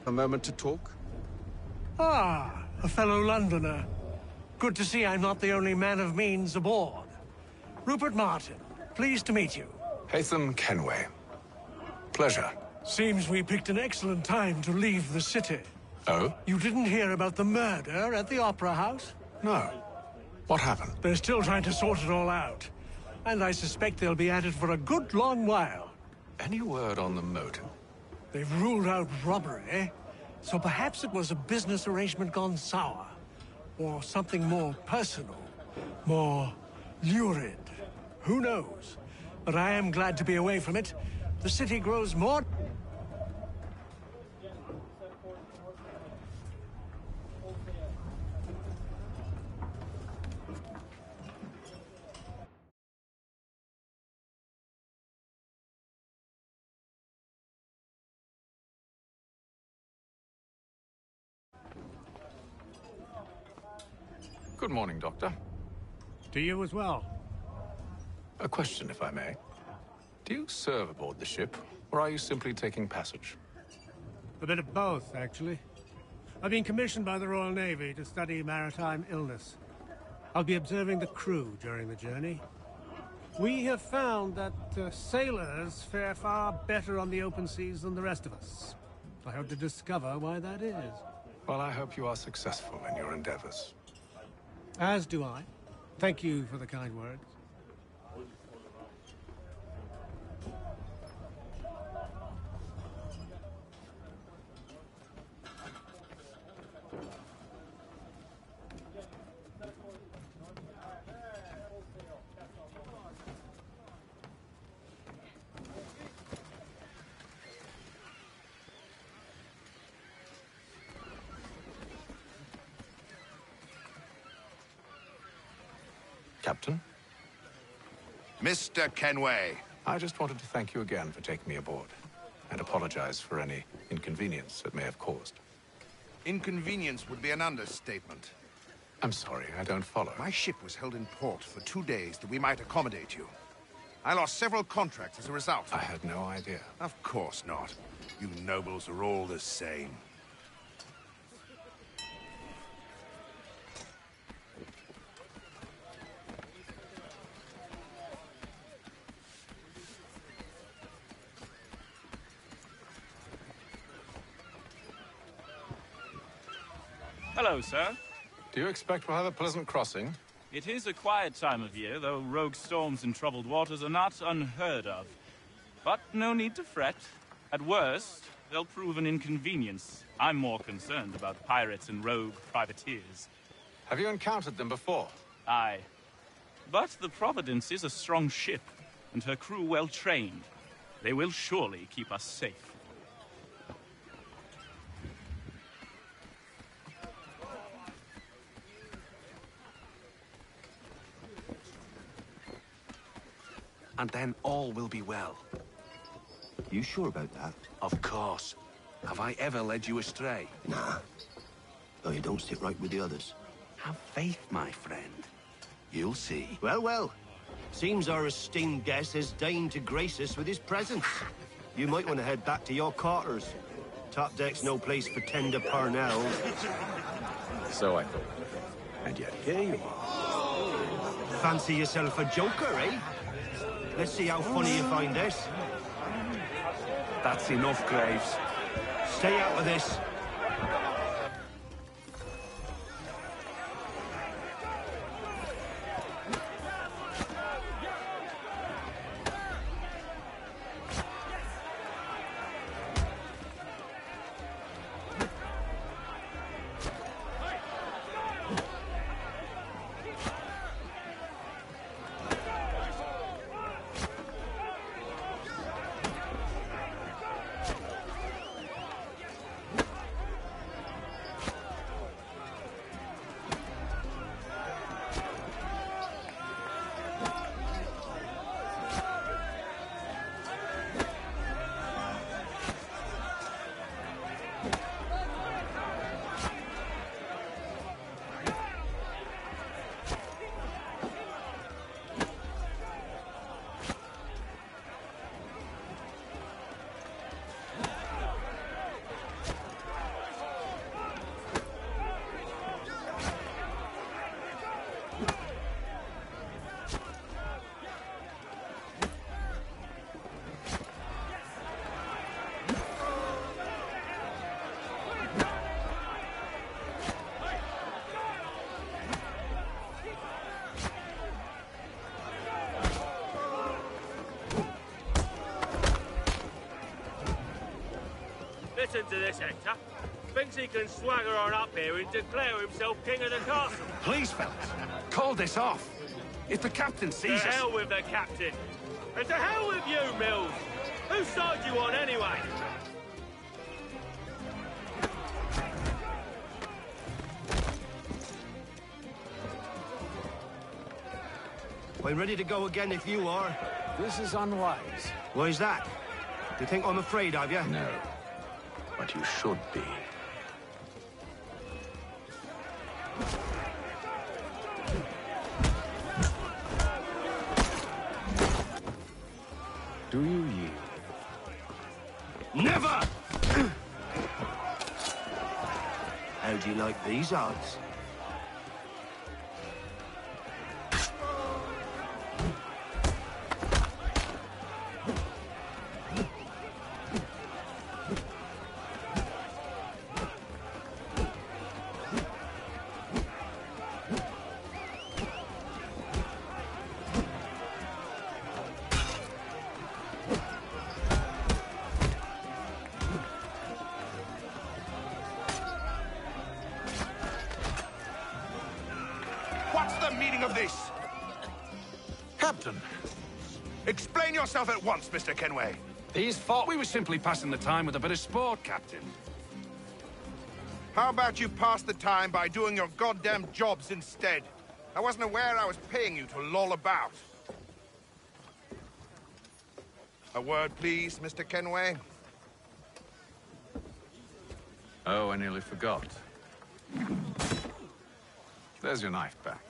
A moment to talk? Ah, a fellow Londoner. Good to see I'm not the only man of means aboard. Rupert Martin, pleased to meet you. Haytham Kenway. Pleasure. Seems we picked an excellent time to leave the city. Oh? You didn't hear about the murder at the Opera House? No. What happened? They're still trying to sort it all out. And I suspect they'll be at it for a good long while. Any word on the motive? They've ruled out robbery, so perhaps it was a business arrangement gone sour. Or something more personal, more lurid. Who knows? But I am glad to be away from it. The city grows more... Good morning, Doctor. To you as well. A question, if I may. Do you serve aboard the ship, or are you simply taking passage? A bit of both, actually. I've been commissioned by the Royal Navy to study maritime illness. I'll be observing the crew during the journey. We have found that sailors fare far better on the open seas than the rest of us. I hope to discover why that is. Well, I hope you are successful in your endeavors. As do I. Thank you for the kind words. Captain? Mr. Kenway. I just wanted to thank you again for taking me aboard, and apologize for any inconvenience it may have caused. Inconvenience would be an understatement. I'm sorry, I don't follow. My ship was held in port for 2 days that we might accommodate you. I lost several contracts as a result. I had no idea. Of course not. You nobles are all the same. Hello, sir. Do you expect we'll have a pleasant crossing? It is a quiet time of year, though rogue storms in troubled waters are not unheard of. But no need to fret. At worst, they'll prove an inconvenience. I'm more concerned about pirates and rogue privateers. Have you encountered them before? Aye. But the Providence is a strong ship, and her crew well trained. They will surely keep us safe. And then all will be well. You sure about that? Of course. Have I ever led you astray? Nah. No, you don't sit right with the others. Have faith, my friend. You'll see. Well, well. Seems our esteemed guest has deigned to grace us with his presence. You might want to head back to your quarters. Top deck's no place for tender Parnell. So I thought. And yet here you are. Fancy yourself a joker, eh? Let's see how funny you find this. That's enough, Graves. Stay out of this. Listen to this, Hector. Thinks he can swagger on up here and declare himself king of the castle. Please, fellas, call this off. If the captain To sees us... hell with the captain. And to hell with you, Mills. Whose side you on, anyway? I'm ready to go again if you are. This is unwise. Why's that? Do you think I'm afraid of you? No. But you should be. Do you yield? Never! How do you like these odds? What's the meaning of this? Captain, Explain yourself at once, Mr. Kenway. these thought we were simply passing the time with a bit of sport, Captain. How about you pass the time by doing your goddamn jobs instead? I wasn't aware I was paying you to loll about. A word, please, Mr. Kenway. Oh, I nearly forgot. There's your knife back.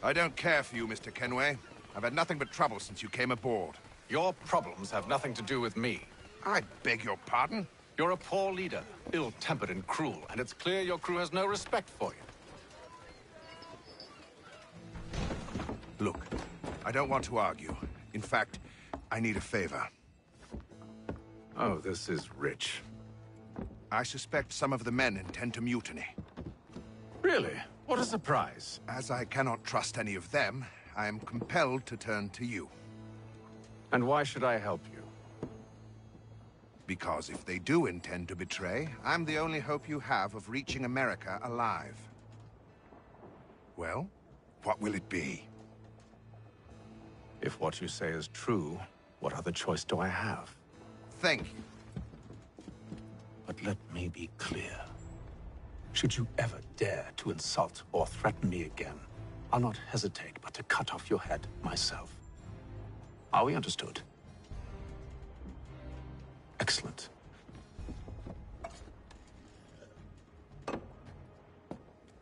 I don't care for you, Mr. Kenway. I've had nothing but trouble since you came aboard. Your problems have nothing to do with me. I beg your pardon? You're a poor leader, ill-tempered and cruel, and it's clear your crew has no respect for you. Look, I don't want to argue. In fact, I need a favor. Oh, this is rich. I suspect some of the men intend to mutiny. Really? What a surprise. As I cannot trust any of them, I am compelled to turn to you. And why should I help you? Because if they do intend to betray, I'm the only hope you have of reaching America alive. Well, what will it be? If what you say is true, what other choice do I have? Thank you. But let me be clear. Should you ever dare to insult or threaten me again, I'll not hesitate but to cut off your head myself. Are we understood? Excellent.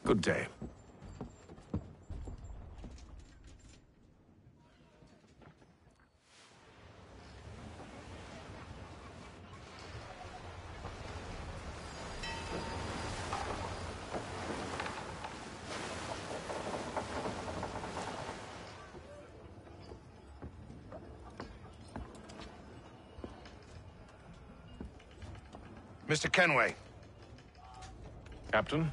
Good day. Mr. Kenway. Captain?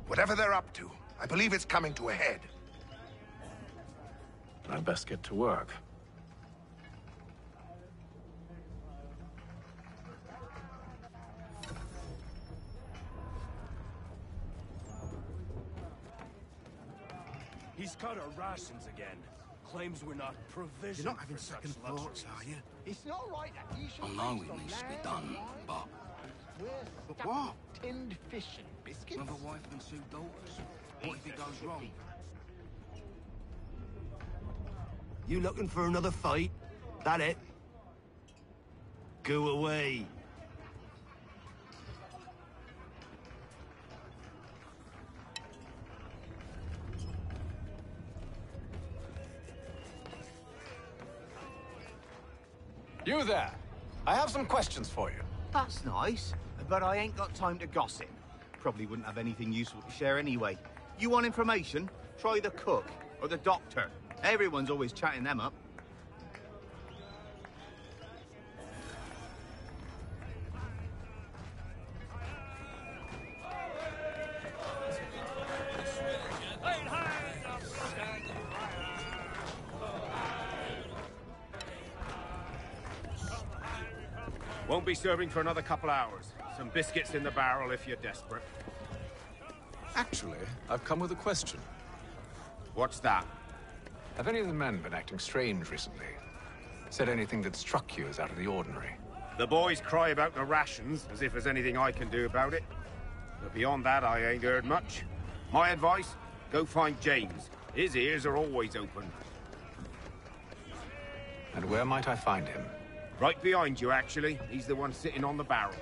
Whatever they're up to, I believe it's coming to a head. I'd best get to work. He's cut our rations again. Claims we're not provisioned. You're not having for such second thoughts, luxuries. are you? It's not right that you should. I know it needs to be done, but But what? Tinned fish and biscuits. with a wife and two daughters, what if it goes wrong? You looking for another fight? That it? Go away. You there. I have some questions for you. That's nice, but I ain't got time to gossip. Probably wouldn't have anything useful to share anyway. You want information? Try the cook or the doctor. Everyone's always chatting them up. Won't be serving for another couple hours. Some biscuits in the barrel if you're desperate. Actually, I've come with a question. What's that? Have any of the men been acting strange recently? Said anything that struck you as out of the ordinary? The boys cry about the rations, as if there's anything I can do about it. But beyond that, I ain't heard much. My advice, go find James. His ears are always open. And where might I find him? Right behind you, actually. He's the one sitting on the barrel.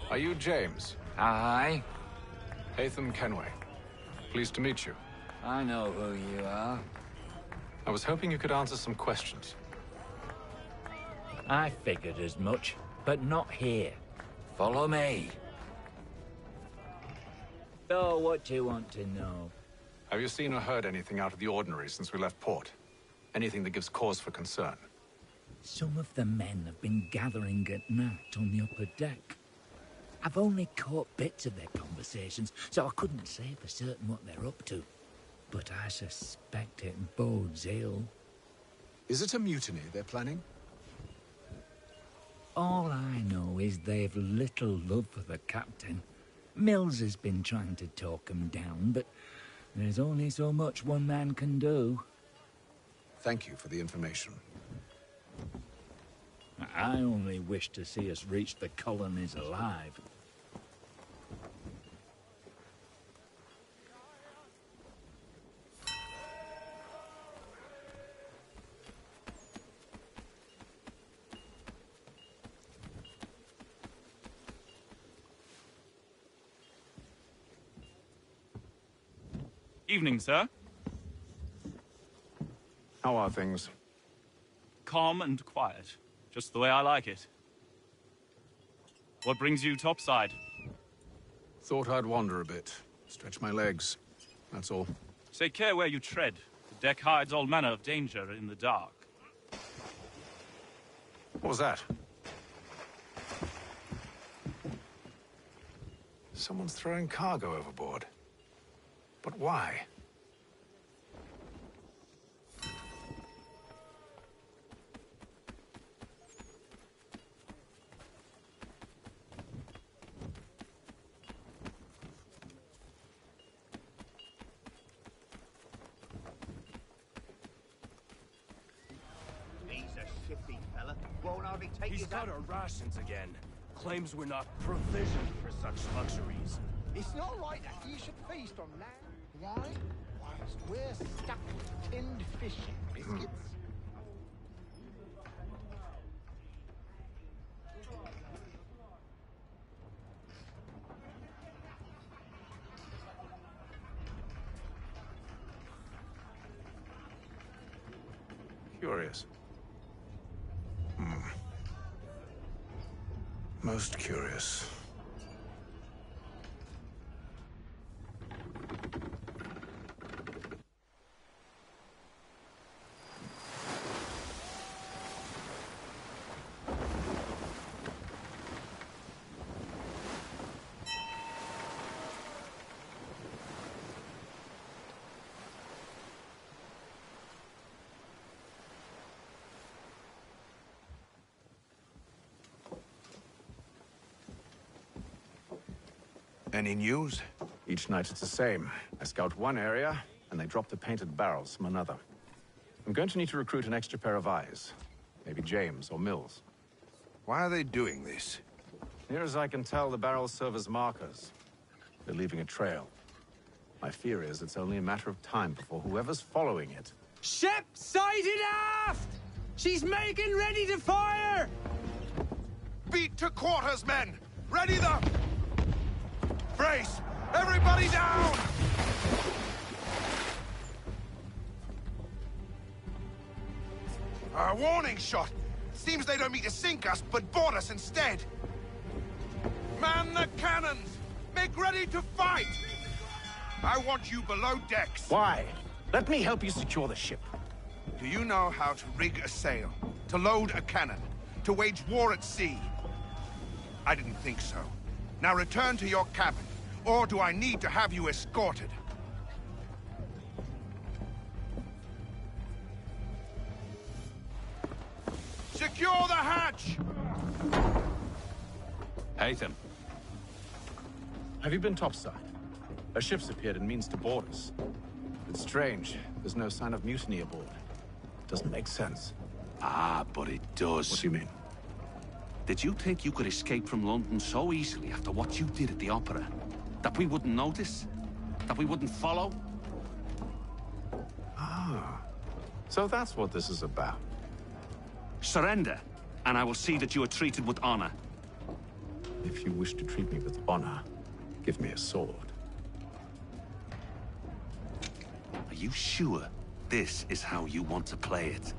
Are you James? Aye. Haytham Kenway. Pleased to meet you. I know who you are. I was hoping you could answer some questions. I figured as much, but not here. Follow me. So, what do you want to know? Have you seen or heard anything out of the ordinary since we left port? Anything that gives cause for concern? Some of the men have been gathering at night on the upper deck. I've only caught bits of their conversations, so I couldn't say for certain what they're up to. But I suspect it bodes ill. Is it a mutiny they're planning? All I know is they've little love for the captain. Mills has been trying to talk him down, but there's only so much one man can do. Thank you for the information. I only wish to see us reach the colonies alive. Evening, sir. How are things? Calm and quiet. Just the way I like it. What brings you topside? Thought I'd wander a bit. Stretch my legs. That's all. Take care where you tread. The deck hides all manner of danger in the dark. What was that? Someone's throwing cargo overboard. But why? He's a shifty fella. Won't hardly take He's his got our rations again. Claims we're not provisioned for such luxuries. It's not right that you should feast on land. Why? Whilst we're stuck with tinned fish and biscuits. Curious. Most curious. Any news? Each night it's the same. I scout one area, and they drop the painted barrels from another. I'm going to need to recruit an extra pair of eyes. Maybe James or Mills. Why are they doing this? Near as I can tell, the barrels serve as markers. They're leaving a trail. My fear is it's only a matter of time before whoever's following it... Ship sighted aft! She's making ready to fire! quarters, men! Ready the... Brace! Everybody down! A warning shot! Seems they don't mean to sink us, but board us instead! Man the cannons! Make ready to fight! I want you below decks. Why? Let me help you secure the ship. Do you know how to rig a sail? To load a cannon? To wage war at sea? I didn't think so. Now return to your cabin, or do I need to have you escorted? Secure the hatch! Haytham. Have you been topside? A ship's appeared and means to board us. It's strange. There's no sign of mutiny aboard. Doesn't make sense. Ah, but it does. What do you mean? Did you think you could escape from London so easily after what you did at the Opera? That we wouldn't notice? That we wouldn't follow? Ah. So that's what this is about. Surrender, and I will see that you are treated with honor. If you wish to treat me with honor, give me a sword. Are you sure this is how you want to play it?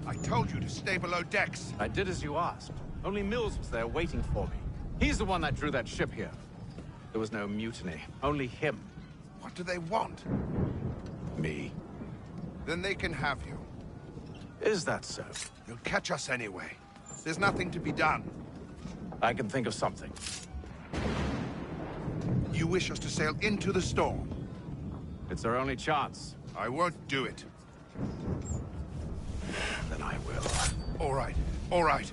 I told you to stay below decks. I did as you asked. Only Mills was there waiting for me. He's the one that drew that ship here. There was no mutiny, only him. What do they want? Me. Then they can have you. Is that so? They'll catch us anyway. There's nothing to be done. I can think of something. You wish us to sail into the storm? It's our only chance. I won't do it. Then I will. All right, all right.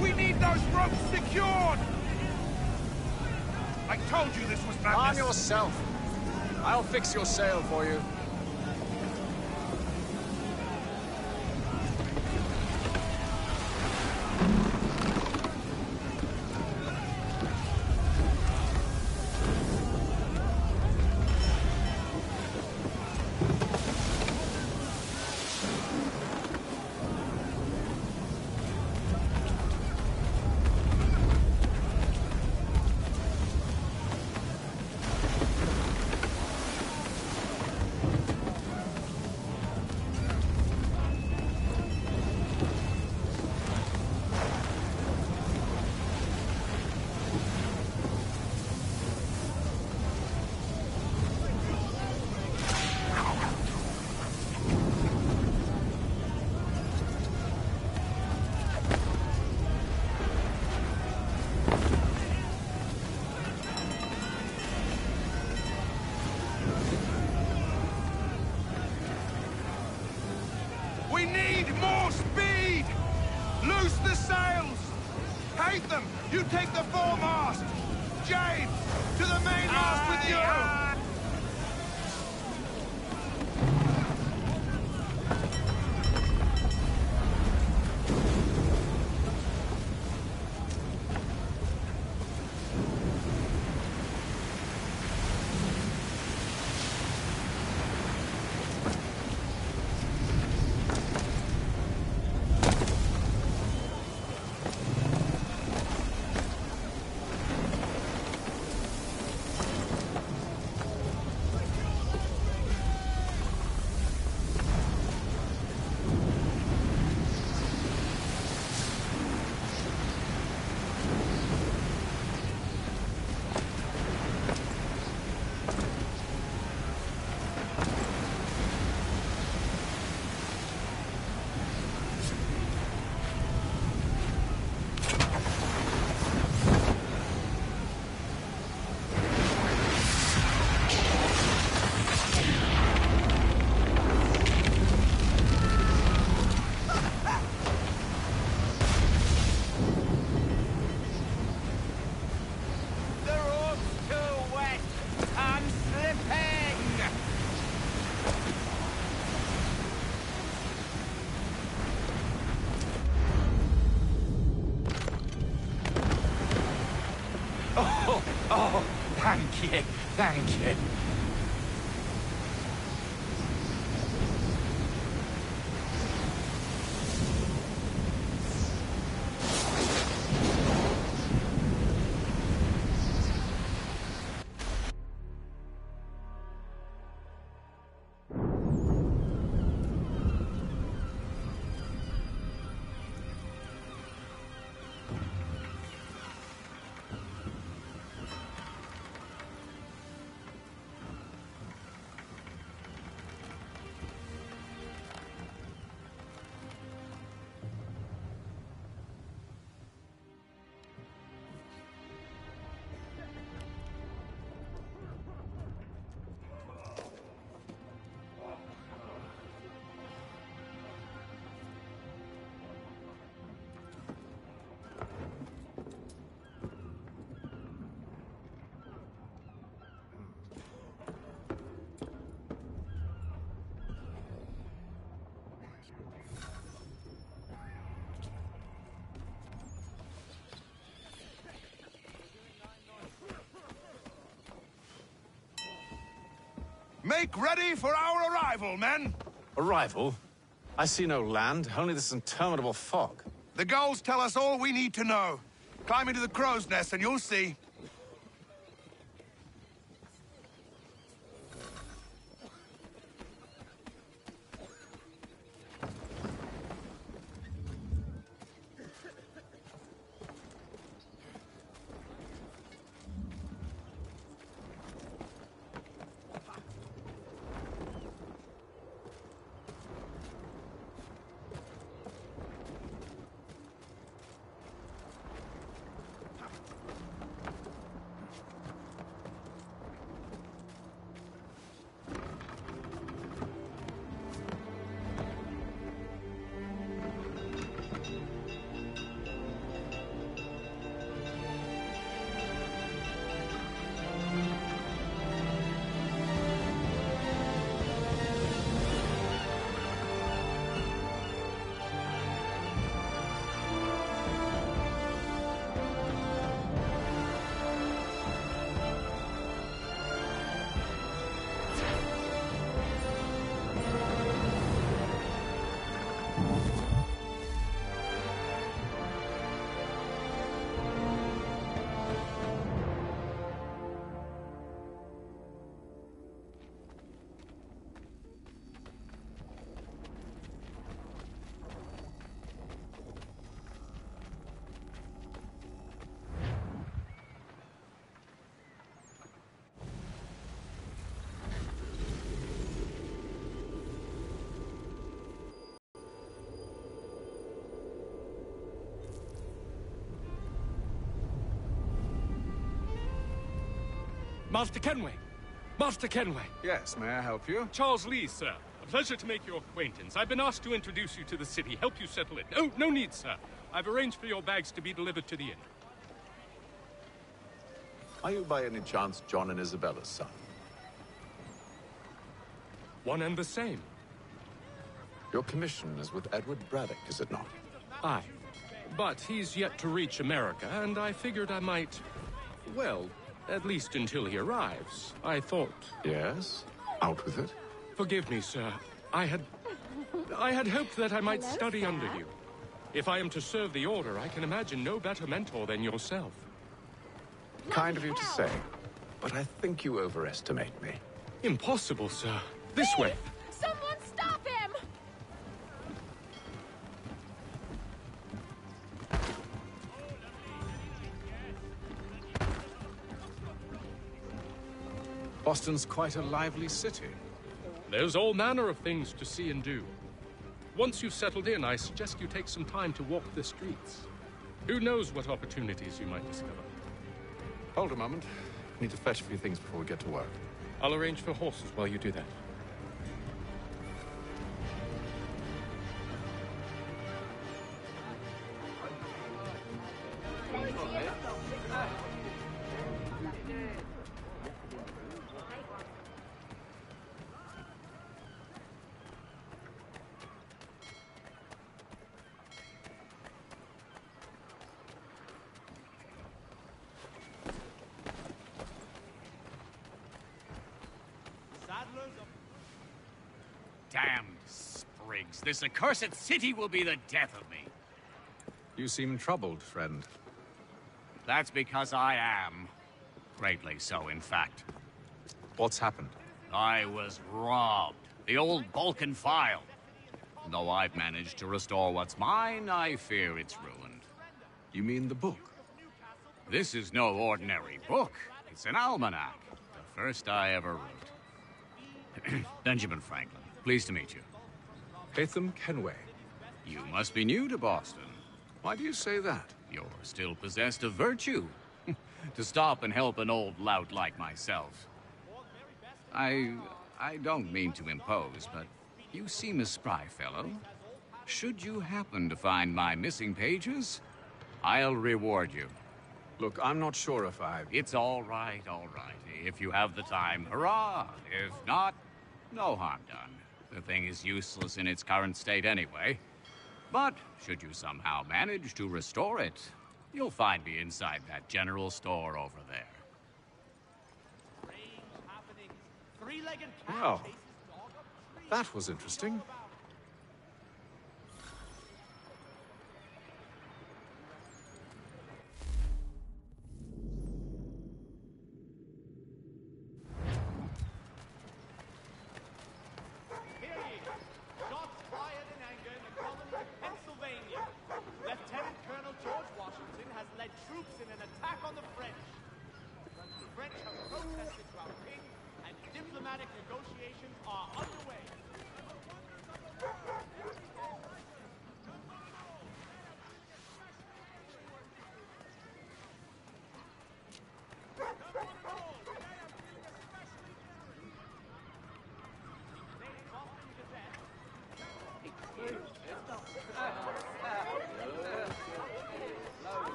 We need those ropes secured! I told you this was madness. Arm yourself. I'll fix your sail for you. We need more speed! Loose the sails! Hate them! You take the foremast! James, to the mainmast with you! Oh, thank you, thank you. Make ready for our arrival, men! Arrival? I see no land, only this interminable fog. The gulls tell us all we need to know. Climb into the crow's nest and you'll see. Master Kenway! Master Kenway! Yes, may I help you? Charles Lee, sir. pleasure to make your acquaintance. I've been asked to introduce you to the city, help you settle it. Oh, no need, sir. I've arranged for your bags to be delivered to the inn. Are you by any chance John and Isabella's son? One and the same. Your commission is with Edward Braddock, is it not? Aye. But he's yet to reach America, and I figured I might... Well, at least until he arrives. I thought... Yes? Out with it. Forgive me, sir. I had hoped that I might study under you. If I am to serve the Order, I can imagine no better mentor than yourself. Kind of you to say, but I think you overestimate me. Impossible, sir. This way. Someone stop him! Boston's quite a lively city. There's all manner of things to see and do. Once you've settled in, I suggest you take some time to walk the streets. Who knows what opportunities you might discover. Hold a moment. Need to fetch a few things before we get to work. I'll arrange for horses while you do that. Damned sprigs. This accursed city will be the death of me. You seem troubled, friend. That's because I am. Greatly so, in fact. What's happened? I was robbed. The old Vulcan file. Though I've managed to restore what's mine, I fear it's ruined. You mean the book? This is no ordinary book. It's an almanac. The first I ever wrote. Benjamin Franklin. Pleased to meet you. Haytham Kenway. You must be new to Boston. Why do you say that? You're still possessed of virtue. To stop and help an old lout like myself. I don't mean to impose, but you seem a spry fellow. Should you happen to find my missing pages, I'll reward you. Look, I'm not sure if I... It's all right, all right. If you have the time, hurrah! If not, no harm done. The thing is useless in its current state anyway. But should you somehow manage to restore it, you'll find me inside that general store over there. Well, that was interesting.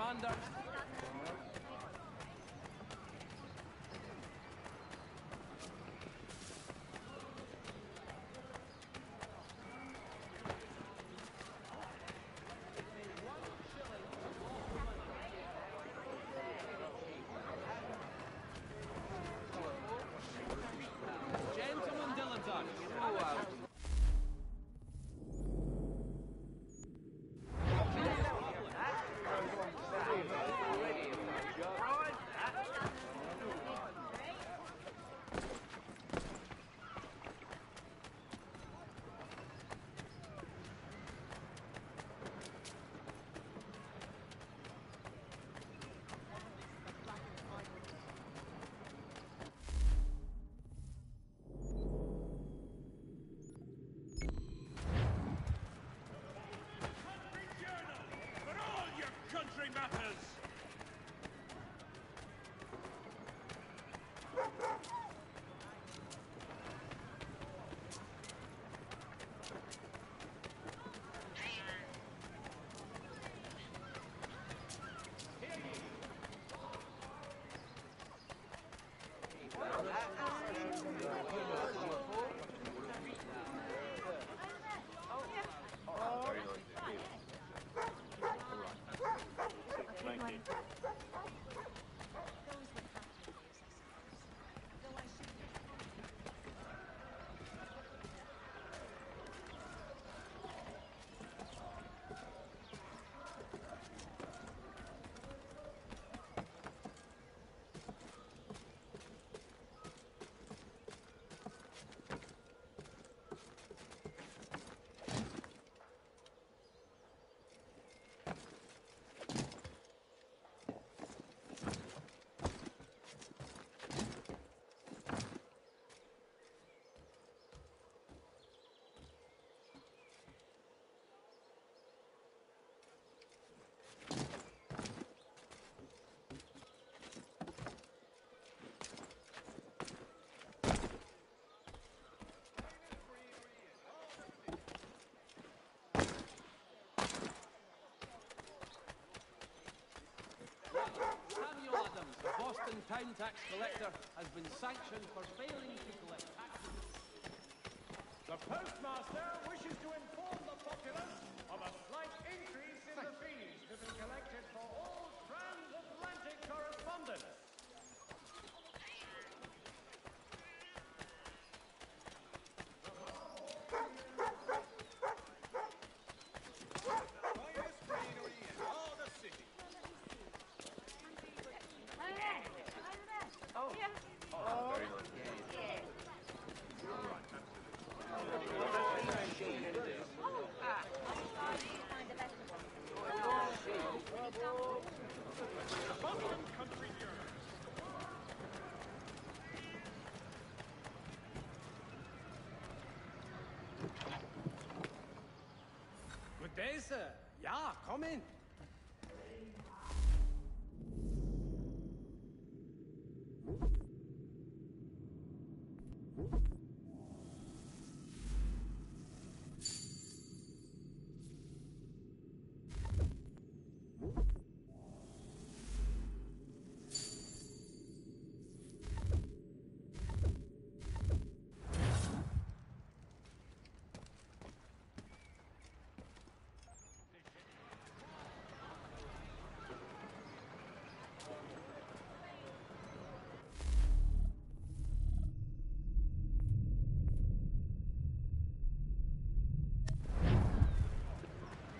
Commander. Gentlemen dilettantes. For all your country matters! Samuel Adams, the Boston Town Tax Collector, has been sanctioned for failing to collect taxes. The postmaster wishes to inform the populace of a slight increase in the fees to be collected for all transatlantic correspondence. Good day, sir. Yeah, come in.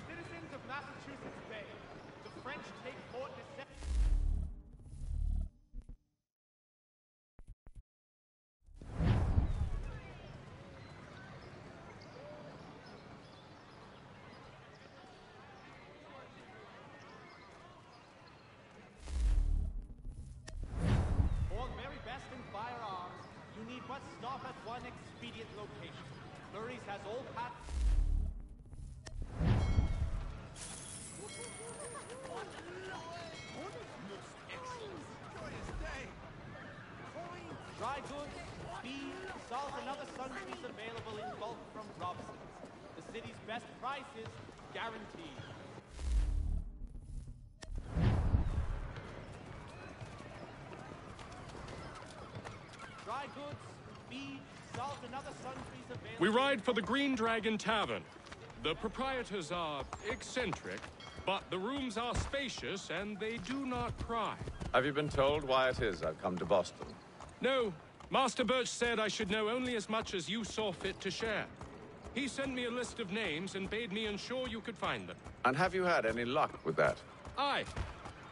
Citizens of Massachusetts Bay, the French take Fort Deception. For the very best in firearms, you need but stop at one expedient location. Murray's has all patents. Dry goods, feed, salt, and other sundries available in bulk from Robson's. The city's best prices guaranteed. supply goods, feed, salt, and other sundries available. We ride for the Green Dragon Tavern. The proprietors are eccentric, but the rooms are spacious and they do not pry. Have you been told why it is I've come to Boston? No. Master Birch said I should know only as much as you saw fit to share. He sent me a list of names and bade me ensure you could find them. And have you had any luck with that? Aye.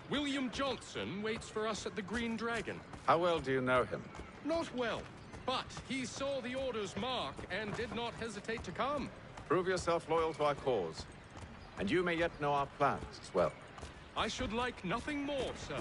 William Johnson waits for us at the Green Dragon. How well do you know him? Not well, but he saw the order's mark and did not hesitate to come. Prove yourself loyal to our cause, and you may yet know our plans as well. I should like nothing more, sir.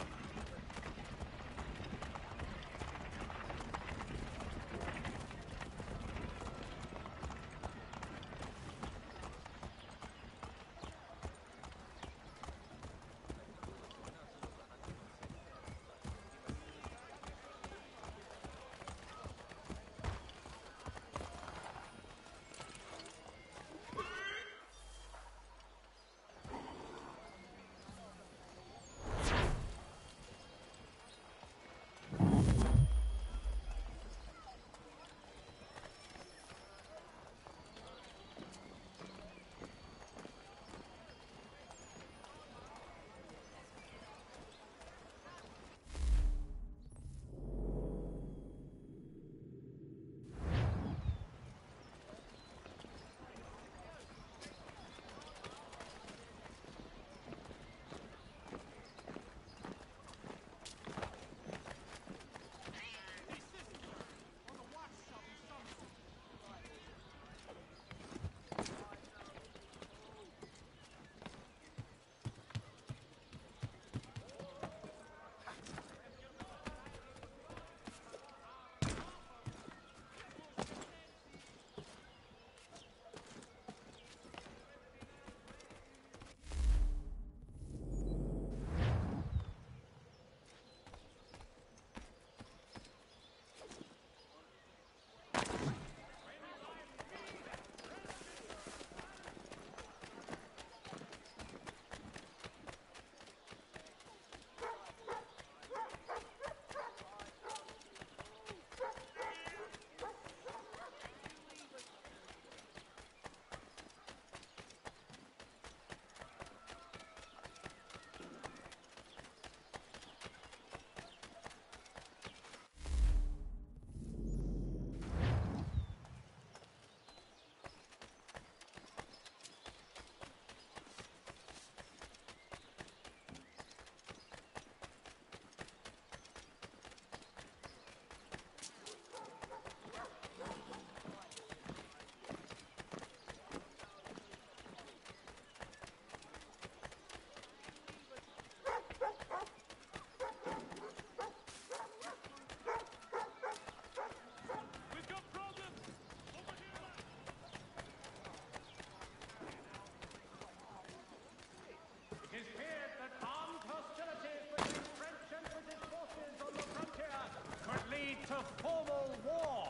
Formal war.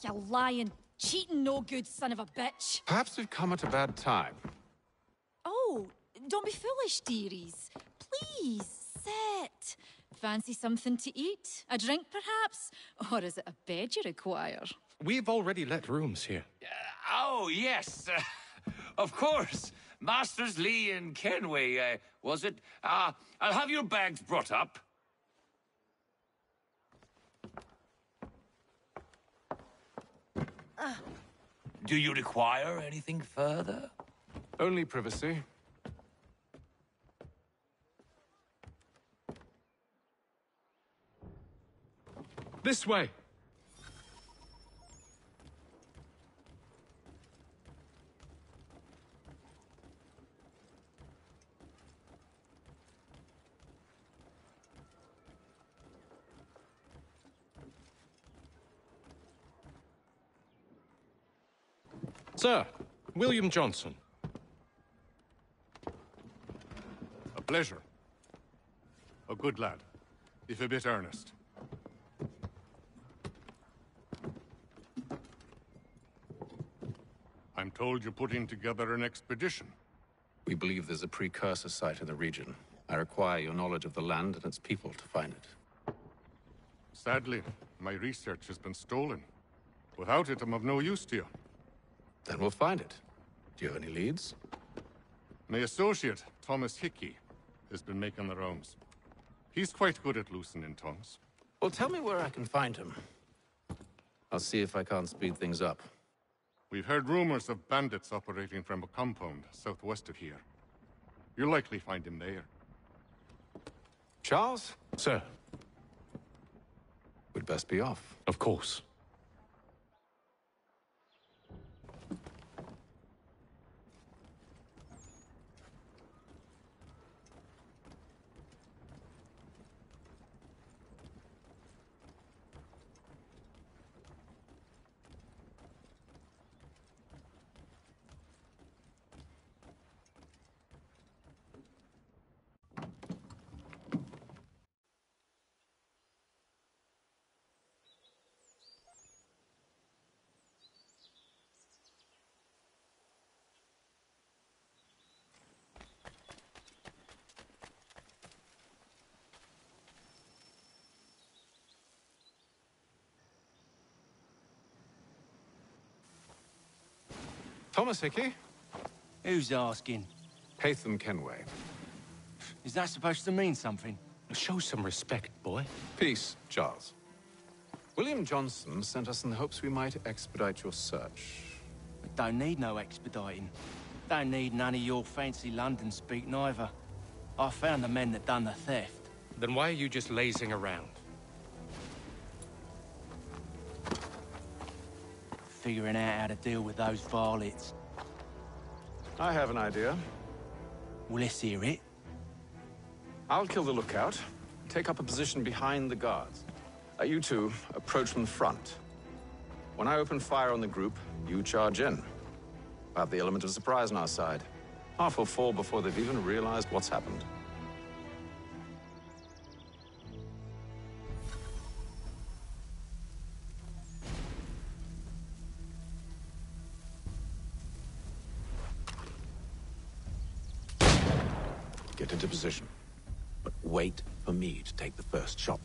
You lying, cheating, no good son of a bitch. Perhaps we've come at a bad time. Oh, don't be foolish, dearies. Please, sit. Fancy something to eat? A drink, perhaps? Or is it a bed you require? We've already let rooms here. Oh, yes. Of course. Masters Lee and Kenway, was it? I'll have your bags brought up. Do you require anything further? Only privacy. This way. Sir, William Johnson. A pleasure. A good lad, if a bit earnest. I'm told you're putting together an expedition. We believe there's a precursor site in the region. I require your knowledge of the land and its people to find it. Sadly, my research has been stolen. Without it, I'm of no use to you. Then we'll find it. Do you have any leads? My associate, Thomas Hickey, has been making the rounds. He's quite good at loosening tongues. Well, tell me where I can find him. I'll see if I can't speed things up. We've heard rumors of bandits operating from a compound southwest of here. You'll likely find him there. Charles? Sir. We'd best be off. Of course. Thomas Hickey? Who's asking? Haytham Kenway. Is that supposed to mean something? Show some respect, boy. Peace, Charles. William Johnson sent us in the hopes we might expedite your search. Don't need no expediting. Don't need none of your fancy London speak neither. I found the men that done the theft. Then why are you just lazing around? Figuring out how to deal with those varlets. I have an idea. Well, let's hear it. I'll kill the lookout, take up a position behind the guards. You two approach from the front. When I open fire on the group, you charge in. We'll have the element of surprise on our side. Half will fall before they've even realized what's happened. Get into position. But wait for me to take the first shot.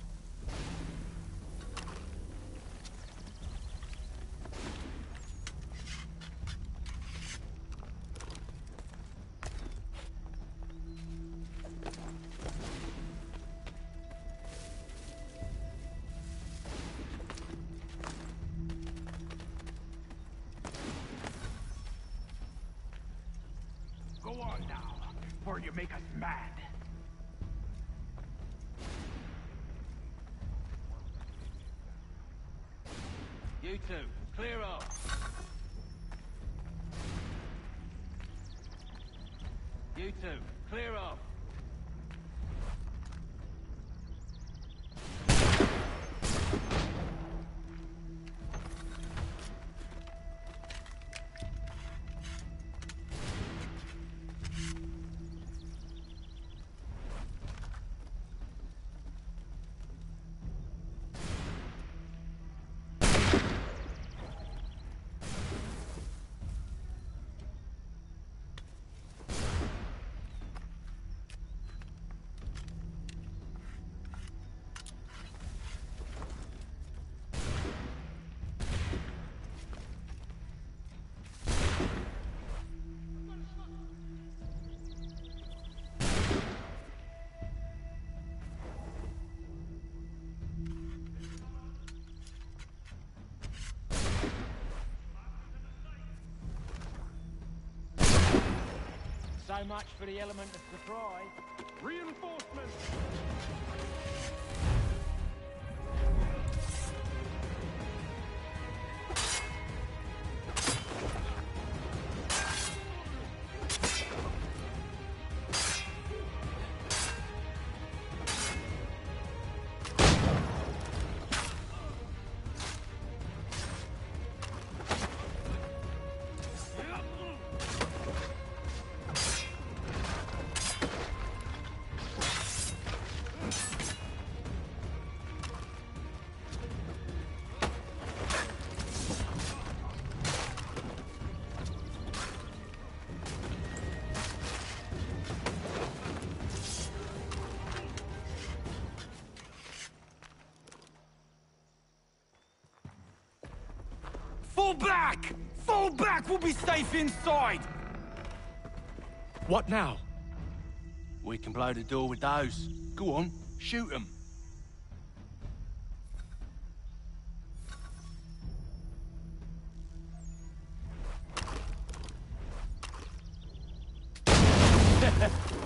Go on now, before you make us mad. You two, clear off. You two, clear off. So much for the element of surprise. Reinforcements! Fall back! Fall back! We'll be safe inside! What now? We can blow the door with those. Go on, shoot them.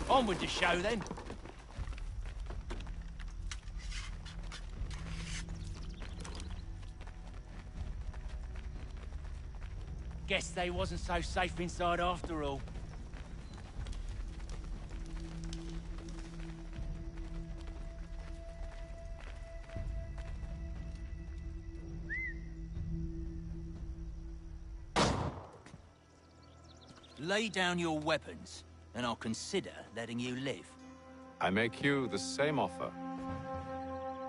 On with the show, then. Guess they wasn't so safe inside after all. Lay down your weapons, and I'll consider letting you live. I make you the same offer.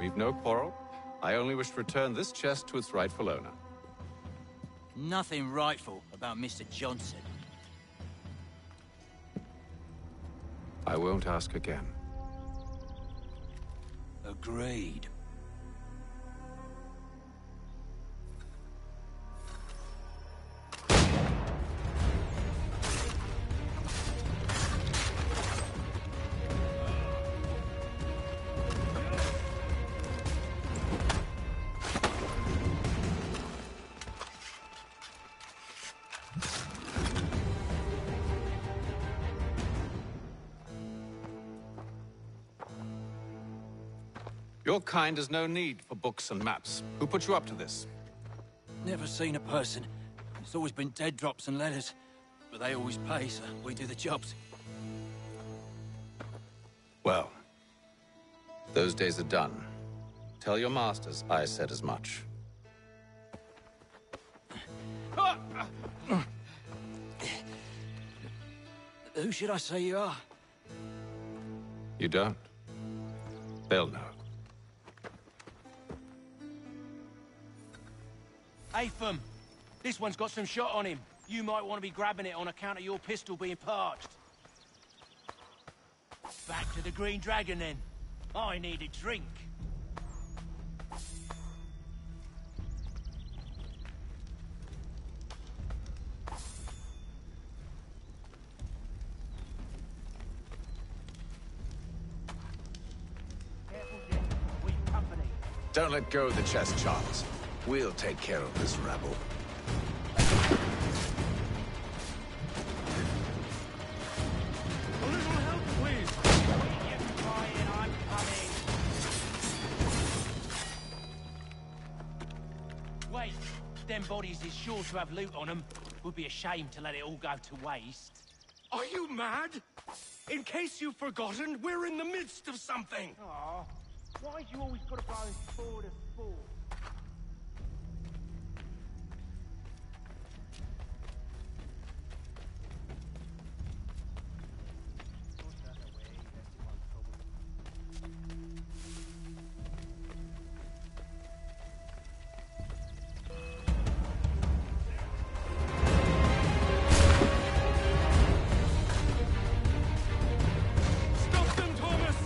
We've no quarrel. I only wish to return this chest to its rightful owner. Nothing rightful about Mr. Johnson. I won't ask again. Agreed. Your kind has no need for books and maps. Who put you up to this? Never seen a person. It's always been dead drops and letters. But they always pay, so we do the jobs. Well, those days are done. Tell your masters I said as much. Who should I say you are? You don't? They'll know. Atham, this one's got some shot on him. You might want to be grabbing it on account of your pistol being parched. Back to the Green Dragon, then. I need a drink. Careful, Jim. We've company. Don't let go of the chest, Charles. We'll take care of this rabble. A little help, please! I'm coming. Wait, them bodies is sure to have loot on them. Would be a shame to let it all go to waste. Are you mad? In case you've forgotten, we're in the midst of something. Aw, why'd you always gotta go forward and forward? Stop them, Thomas!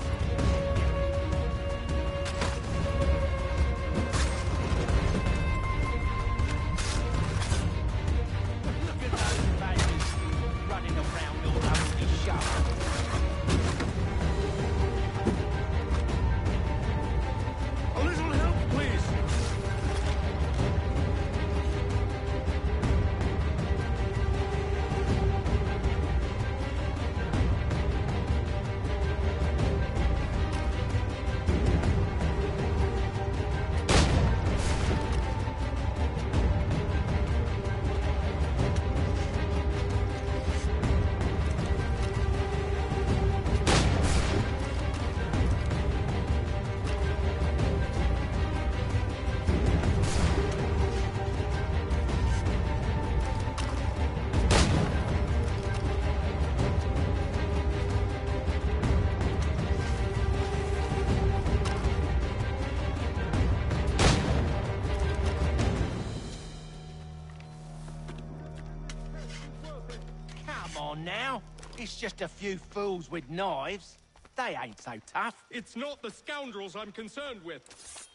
Come on now. It's just a few fools with knives. They ain't so tough. It's not the scoundrels I'm concerned with.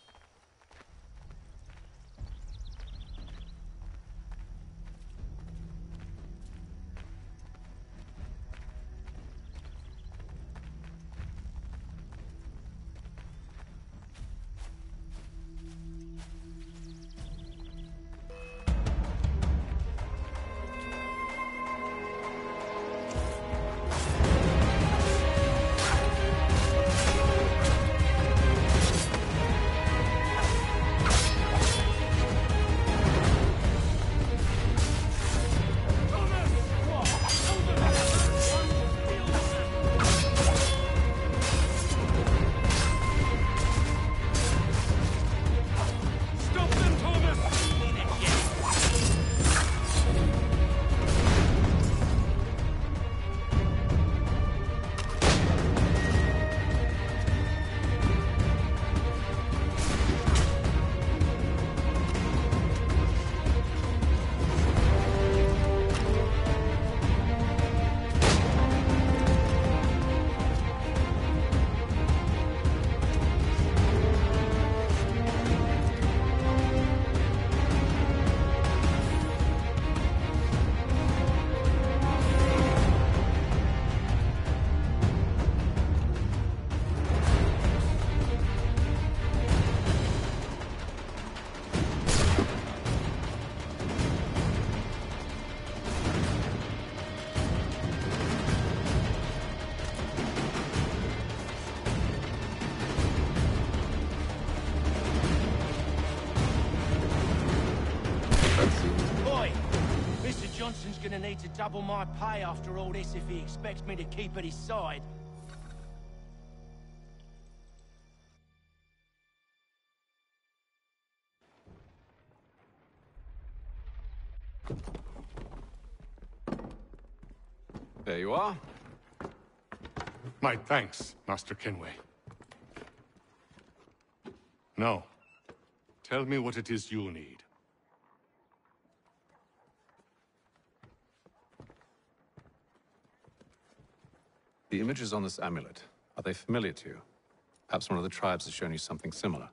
Johnson's gonna need to double my pay after all this if he expects me to keep at his side. There you are. My thanks, Master Kenway. Now, tell me what it is you need. The images on this amulet, are they familiar to you? Perhaps one of the tribes has shown you something similar.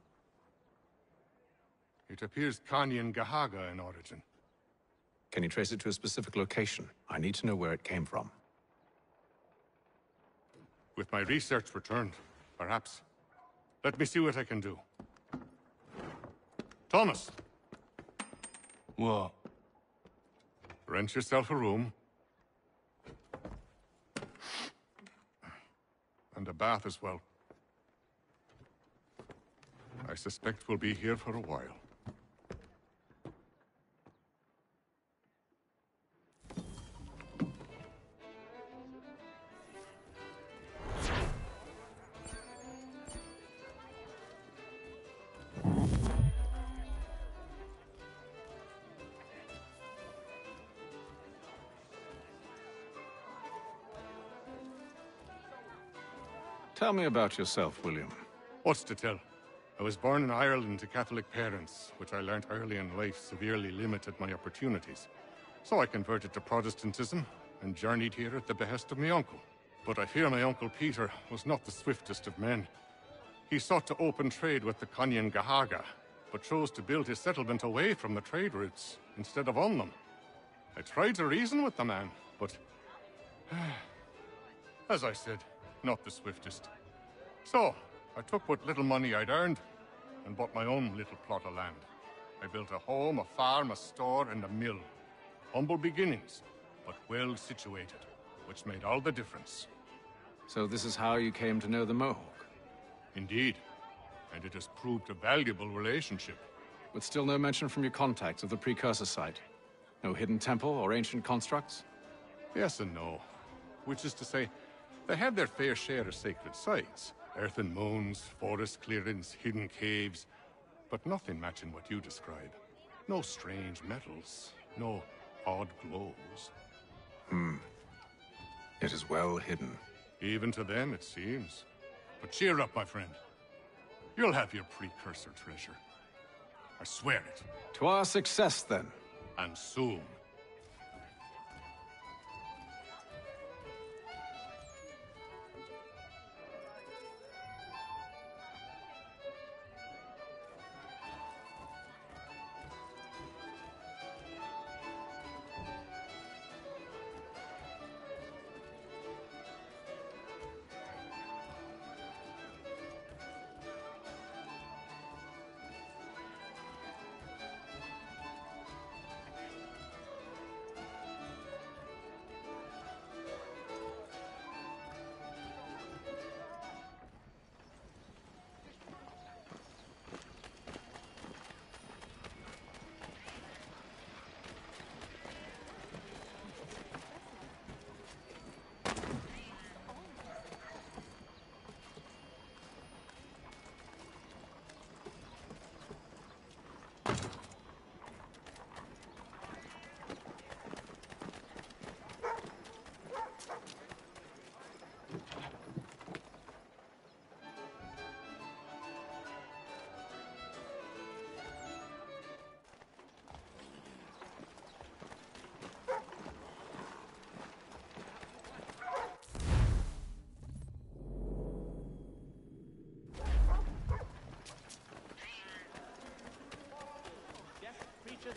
It appears Kanyan Gahaga in origin. Can you trace it to a specific location? I need to know where it came from. With my research returned, perhaps. Let me see what I can do. Thomas! What? Rent yourself a room. And a bath as well. I suspect we'll be here for a while. Tell me about yourself, William. What's to tell? I was born in Ireland to Catholic parents, which I learnt early in life severely limited my opportunities. So I converted to Protestantism and journeyed here at the behest of my uncle. But I fear my uncle Peter was not the swiftest of men. He sought to open trade with the Kanyan Gahaga, but chose to build his settlement away from the trade routes instead of on them. I tried to reason with the man, but as I said, not the swiftest. So, I took what little money I'd earned and bought my own little plot of land. I built a home, a farm, a store, and a mill. Humble beginnings, but well situated, which made all the difference. So this is how you came to know the Mohawk? Indeed. And it has proved a valuable relationship. With still no mention from your contacts of the precursor site? No hidden temple or ancient constructs? Yes and no. Which is to say, they have their fair share of sacred sites. Earthen mounds, forest clearings, hidden caves. But nothing matching what you describe. No strange metals, no odd glows. It is well hidden. Even to them, it seems. But cheer up, my friend. You'll have your precursor treasure. I swear it. To our success, then. And soon.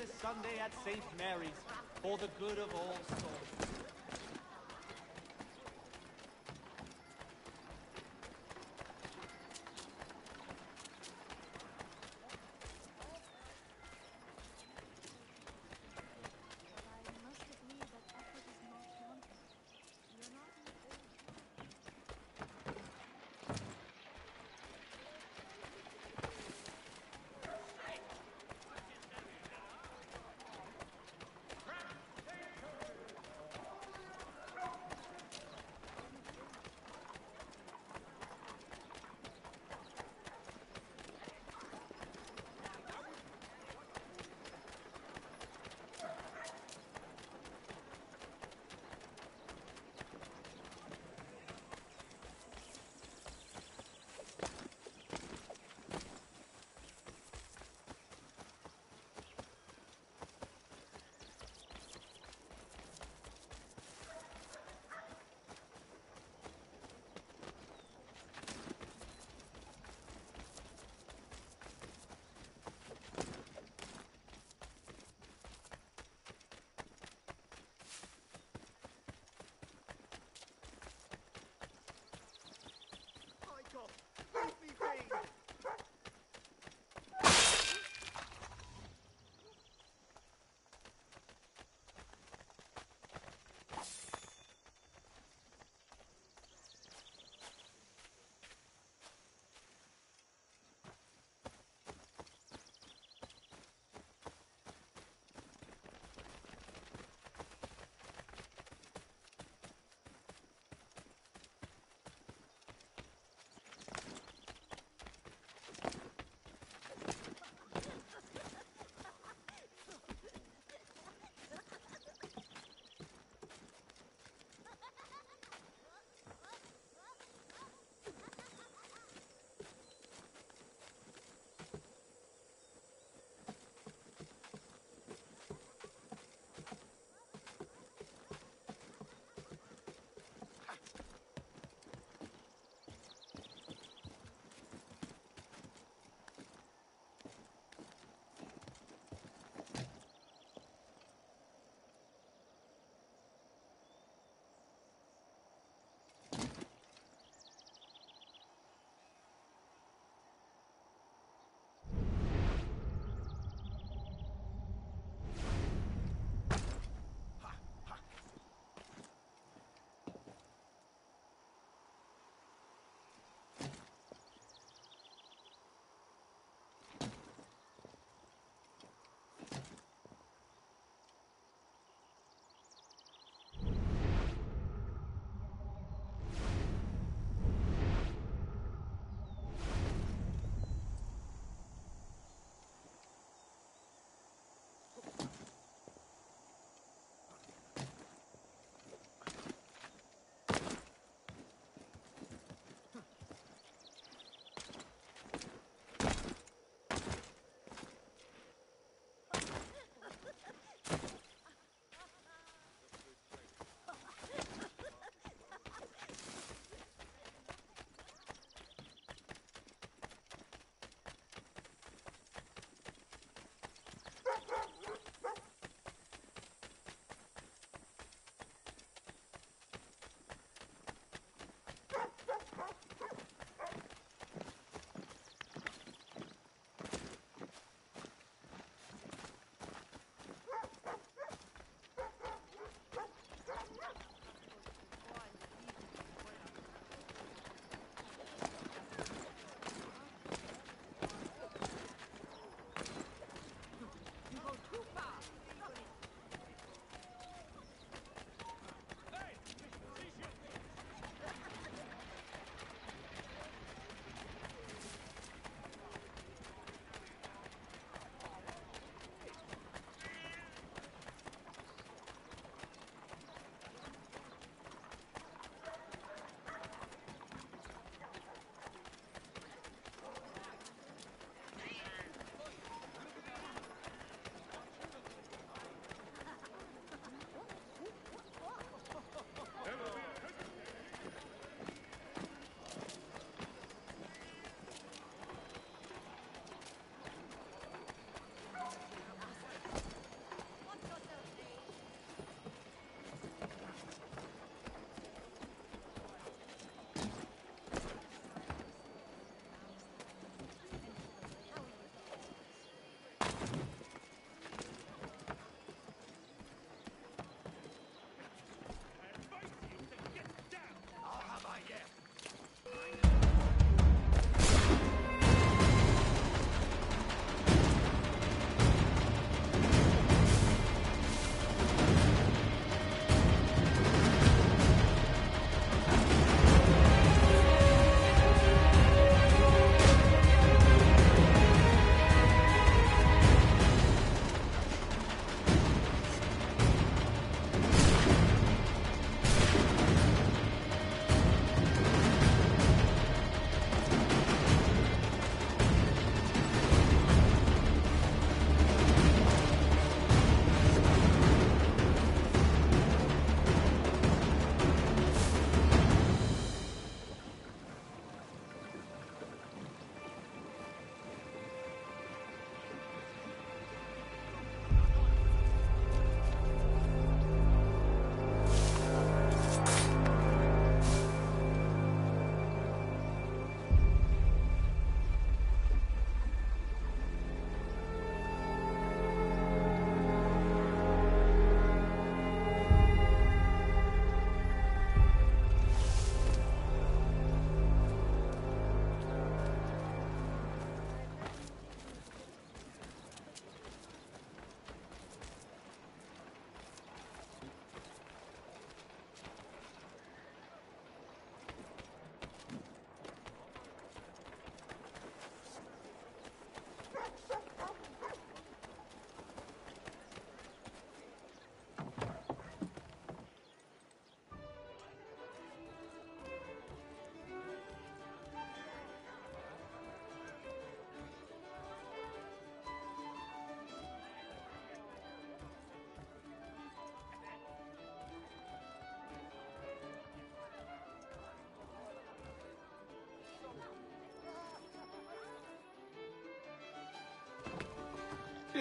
this Sunday at St. Mary's for the good of all souls.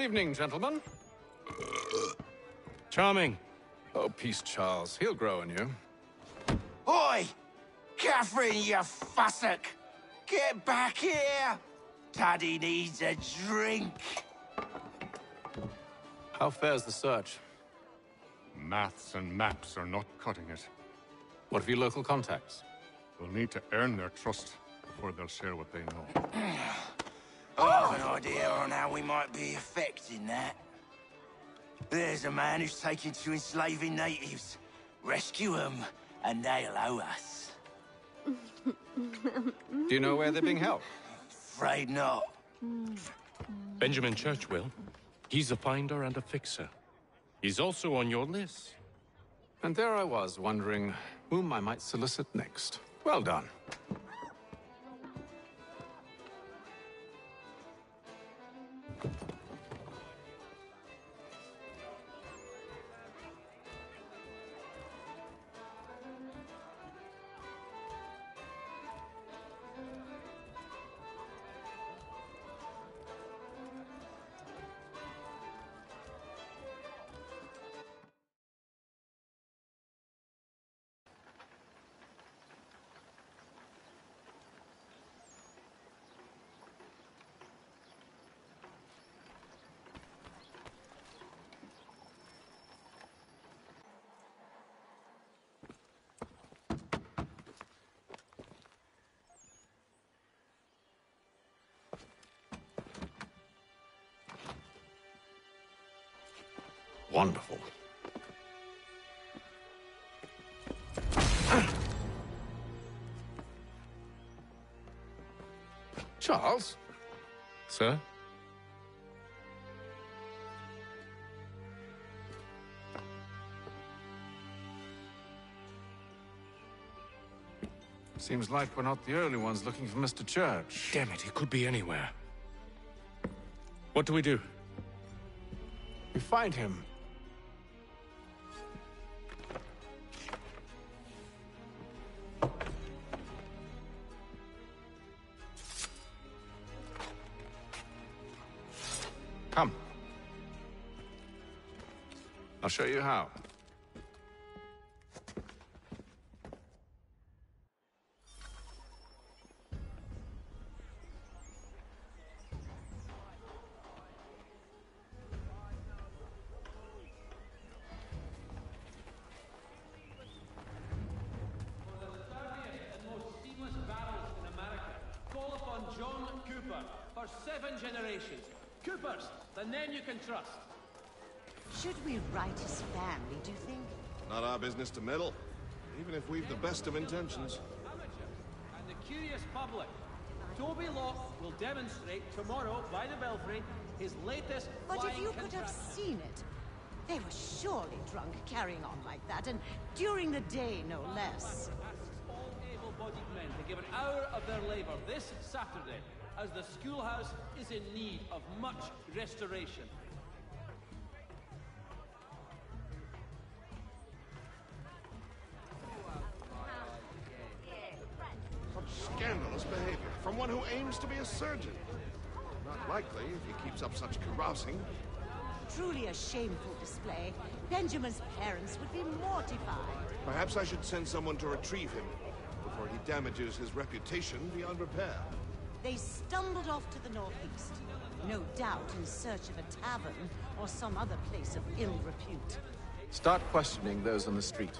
Evening, gentlemen. Charming. Oh, peace, Charles. He'll grow on you. Oi! Catherine, you fussock! Get back here! Taddy needs a drink. How fares the search? Maths and maps are not cutting it. What of your local contacts? We'll need to earn their trust before they'll share what they know. I've an idea on how we might be affecting that. There's a man who's taken to enslaving natives. Rescue them, and they'll owe us. Do you know where they're being held? Afraid not. Benjamin Church will. He's a finder and a fixer. He's also on your list. And there I was, wondering whom I might solicit next. Well done. Wonderful. Charles? Sir? Seems like we're not the only ones looking for Mr. Church. Damn it, he could be anywhere. What do we do? We find him. Come. I'll show you how. For 7 generations. Coopers, the men you can trust. Should we write his family, do you think? Not our business to meddle, even if we've the best of intentions. Amateur and the curious public. Toby Locke will demonstrate tomorrow by the Belfry his latest But if flying you could have contraption. seen it, they were surely drunk carrying on like that, and during the day, no less. Asks all able-bodied men to give an hour of their labor this Saturday, as the schoolhouse is in need of much restoration. Such scandalous behavior from one who aims to be a surgeon. Not likely if he keeps up such carousing. Truly a shameful display. Benjamin's parents would be mortified. Perhaps I should send someone to retrieve him before he damages his reputation beyond repair. They stumbled off to the northeast, no doubt in search of a tavern or some other place of ill repute. Start questioning those on the street.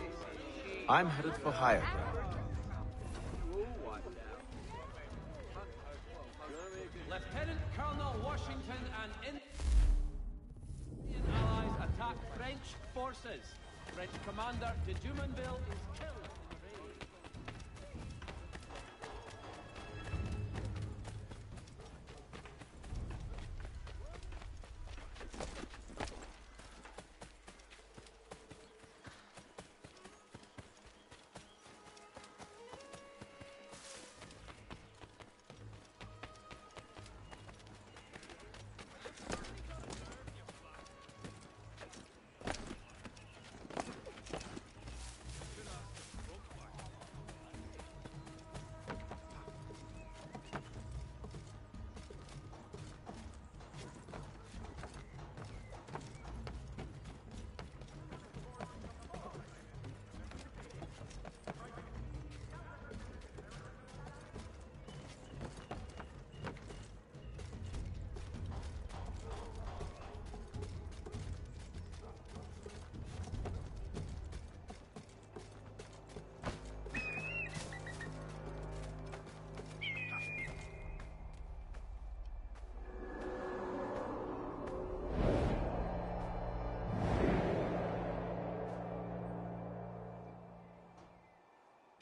I'm headed for higher ground. Lieutenant Colonel Washington and Indian allies attack French forces. French commander de Jumonville is killed in the raid.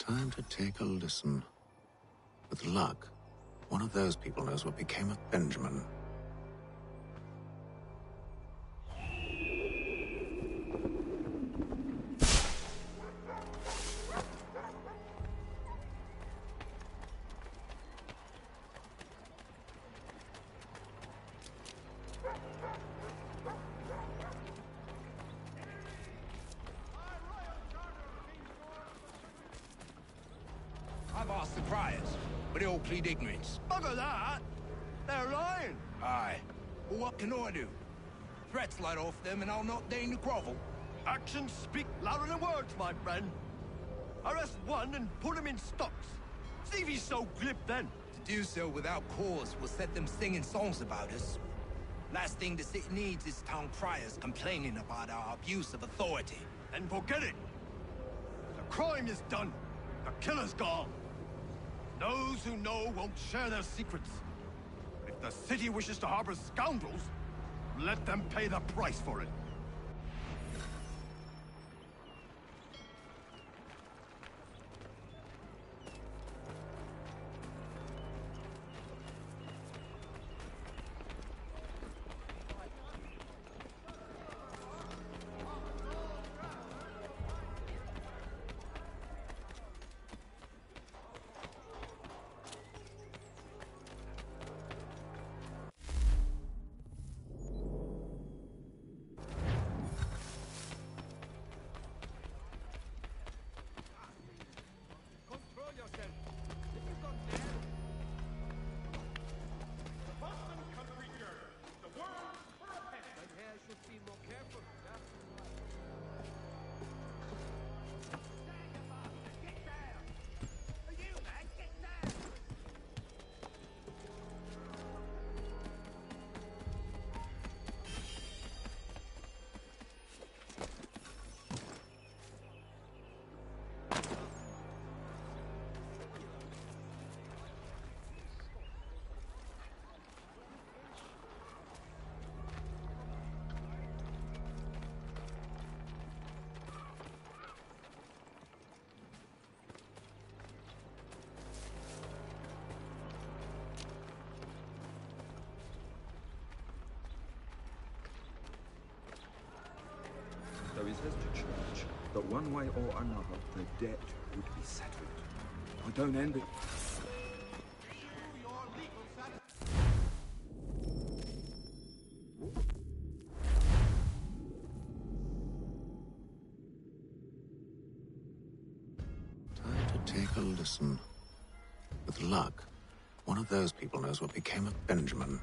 Time to take a listen. With luck, one of those people knows what became of Benjamin. I've asked the criers, but they all plead ignorance. Bugger that! They're lying! Aye. Well, what can I do? Threats light off them and I'll not deign to grovel. Actions speak louder than words, my friend. Arrest one and put him in stocks. See if he's so glib then. To do so without cause will set them singing songs about us. Last thing the city needs is town criers complaining about our abuse of authority. And forget it! The crime is done. The killer's gone. Those who know won't share their secrets. If the city wishes to harbor scoundrels, let them pay the price for it. So he says to church that one way or another the debt would be settled. I don't envy. Time to take a listen. With luck, one of those people knows what became of Benjamin.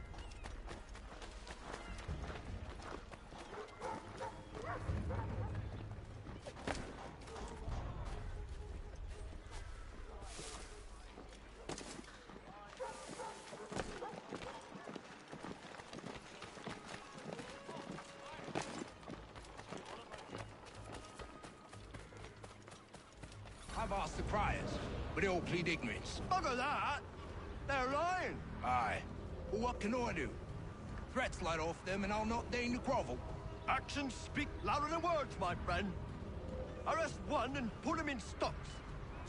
I've asked the criers, but they all plead ignorance. Bugger that! They're lying! Aye. Well, what can I do? Threats light off them and I'll not deign to grovel. Actions speak louder than words, my friend. Arrest one and put him in stocks.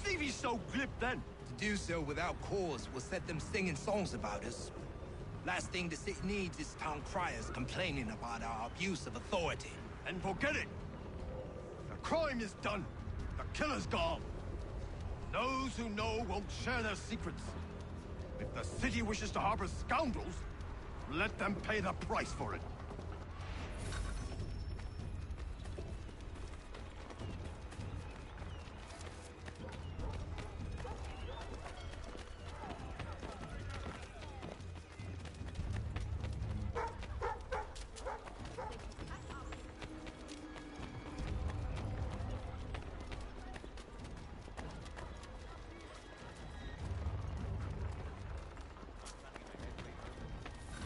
See if he's so glib then. To do so without cause will set them singing songs about us. Last thing the city needs is town criers complaining about our abuse of authority. And forget it! The crime is done. The killer's gone. Those who know won't share their secrets. If the city wishes to harbor scoundrels, let them pay the price for it.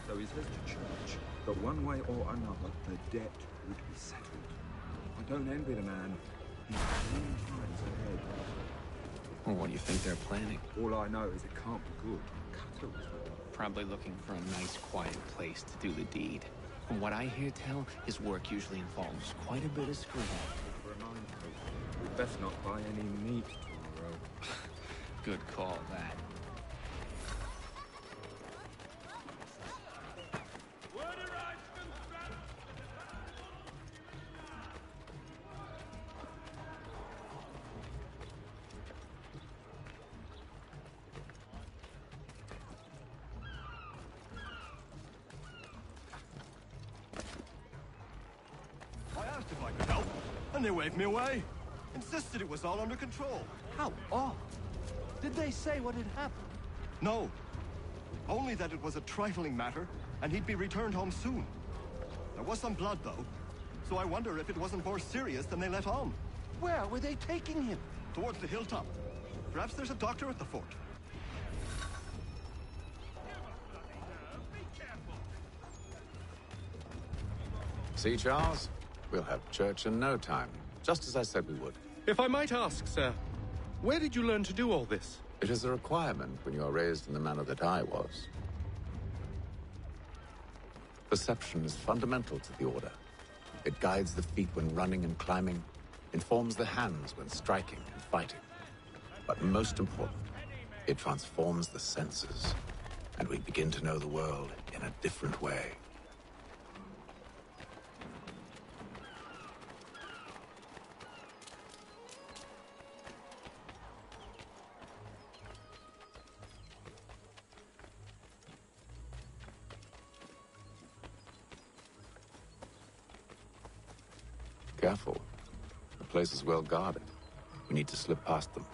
So he says to church that one way or another the debt would be settled. I don't envy the man. He's 10 times ahead. Well, what do you think they're planning? All I know is it can't be good. Cattle's Probably looking for a nice, quiet place to do the deed. From what I hear tell, his work usually involves quite a bit of screwball. For a nine-coat, we'd best not buy any meat to throat. Good call, that. I asked if I could help, and they waved me away. Insisted it was all under control. How odd. Did they say what had happened? No. Only that it was a trifling matter, and he'd be returned home soon. There was some blood, though, so I wonder if it wasn't more serious than they let on. Where were they taking him? Towards the hilltop. Perhaps there's a doctor at the fort. See, Charles? We'll have church in no time, just as I said we would. If I might ask, sir, where did you learn to do all this? It is a requirement when you are raised in the manner that I was. Perception is fundamental to the Order. It guides the feet when running and climbing, informs the hands when striking and fighting. But most important, it transforms the senses, and we begin to know the world in a different way. Careful. The place is well guarded. We need to slip past them.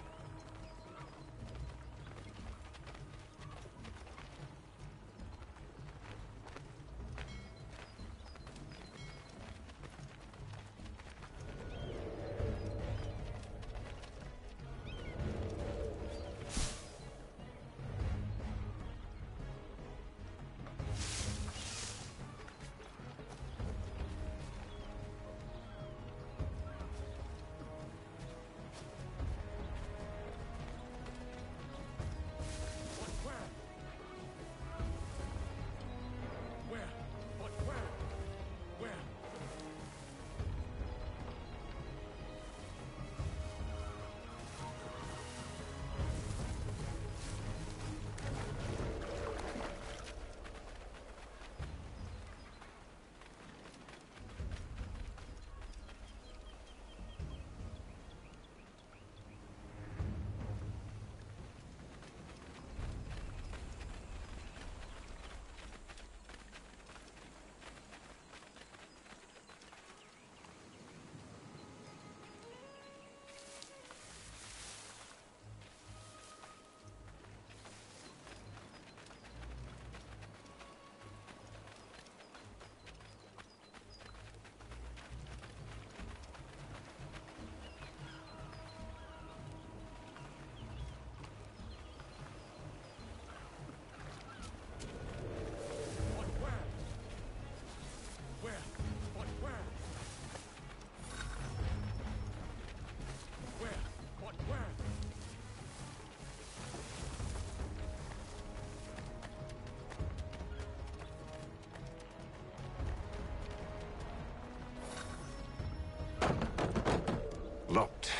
Locked.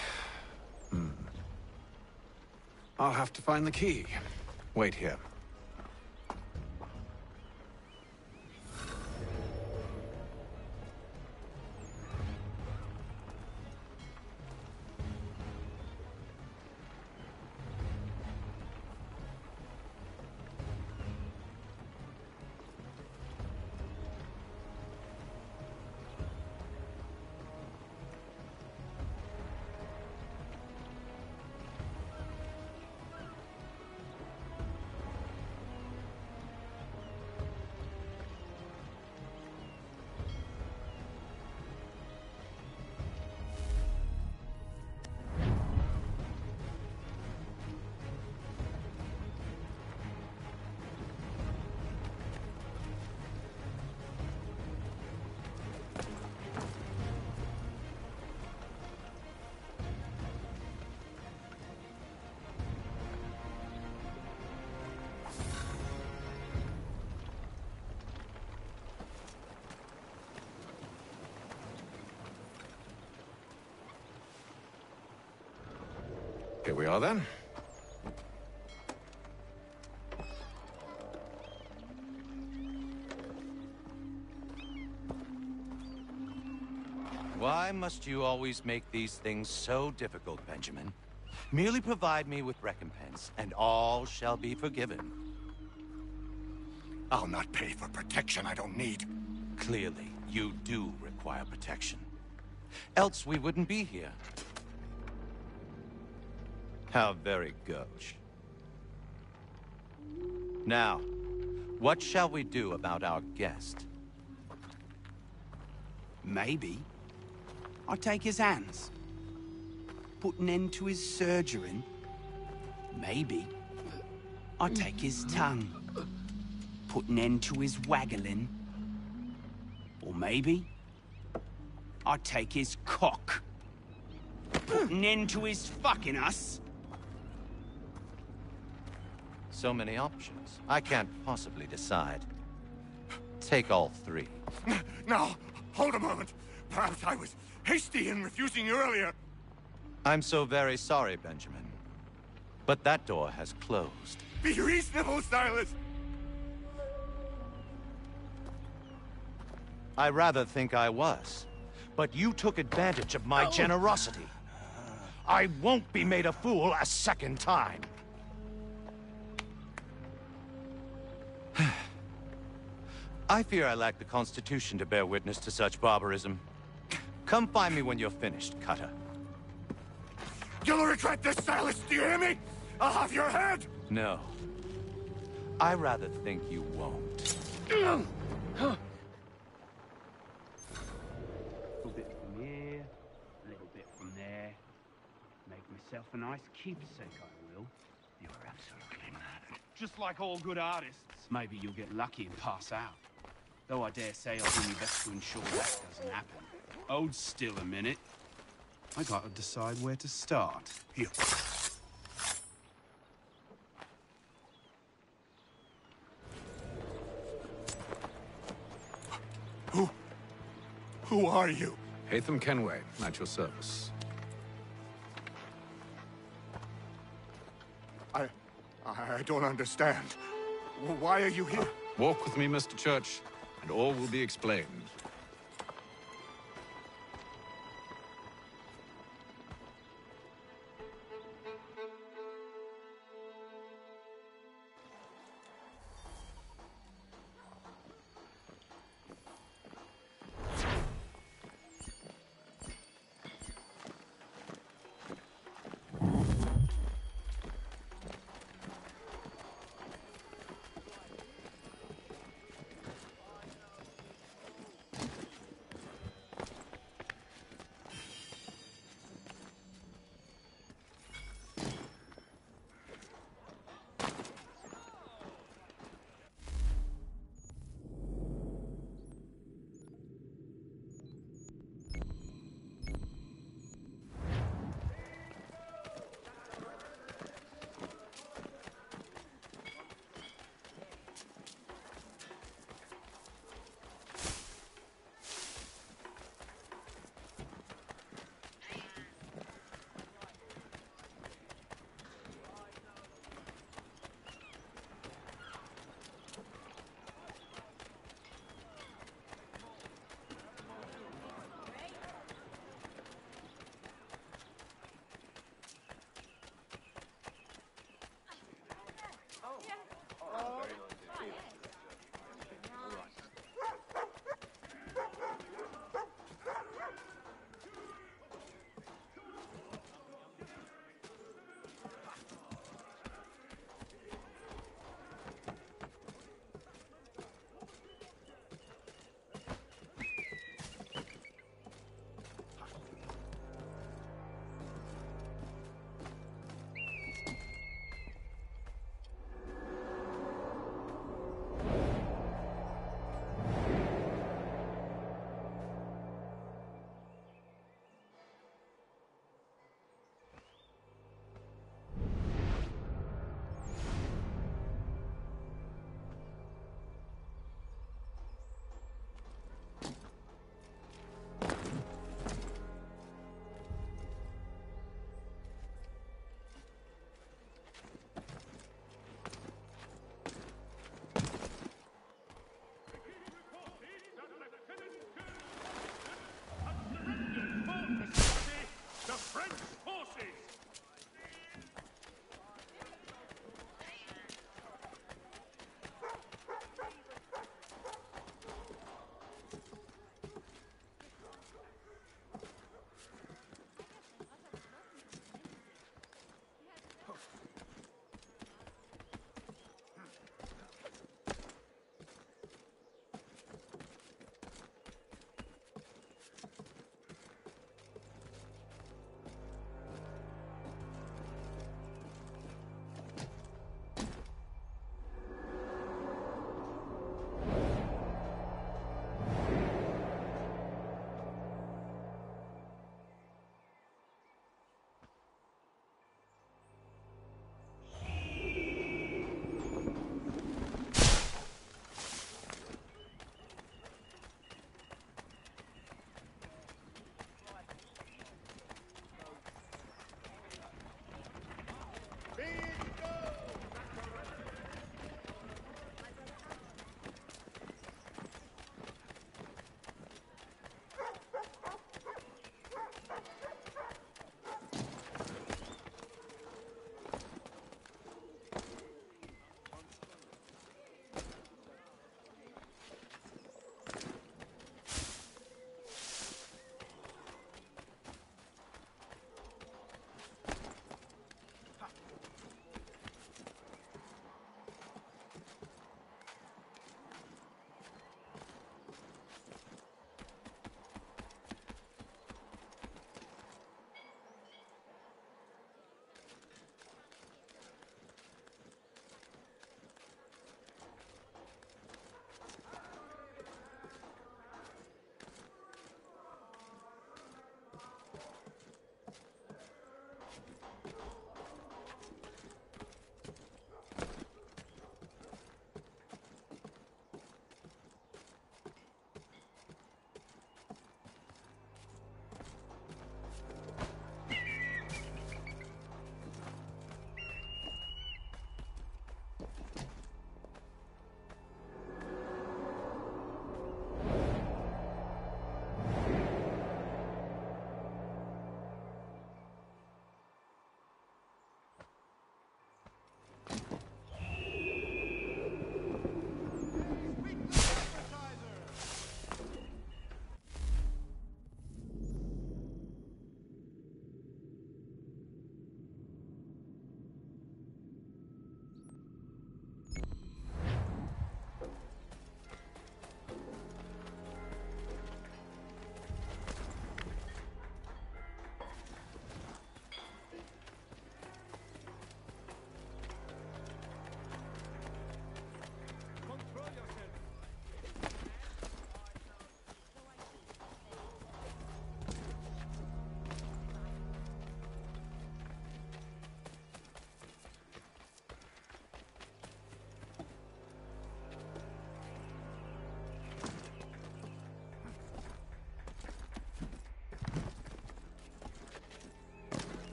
I'll have to find the key. Wait here. Here we are, then. Why must you always make these things so difficult, Benjamin? Merely provide me with recompense, and all shall be forgiven. I'll not pay for protection I don't need. Clearly, you do require protection. Else we wouldn't be here. How very gauche. Now, what shall we do about our guest? Maybe I'll take his hands. Put an end to his surgering. Maybe I'll take his tongue. Put an end to his waggling. Or maybe I'll take his cock. Put an end to his fucking us. So many options. I can't possibly decide. Take all three. Now, hold a moment. Perhaps I was hasty in refusing you earlier. I'm so very sorry, Benjamin. But that door has closed. Be reasonable, Silas! I rather think I was. But you took advantage of my generosity. I won't be made a fool a second time. I fear I lack the constitution to bear witness to such barbarism. Come find me when you're finished, Cutter. You'll regret this, Silas, do you hear me? I'll have your head! No. I rather think you won't. A little bit from here, a little bit from there. Make myself a nice keepsake, I will. You're absolutely mad. Just like all good artists. Maybe you'll get lucky and pass out. Though I dare say I'll do my best to ensure that doesn't happen. Hold still a minute. I gotta decide where to start. Here. Who are you? Hatham Kenway, at your service. I don't understand. Why are you here? Walk with me, Mr. Church, and all will be explained.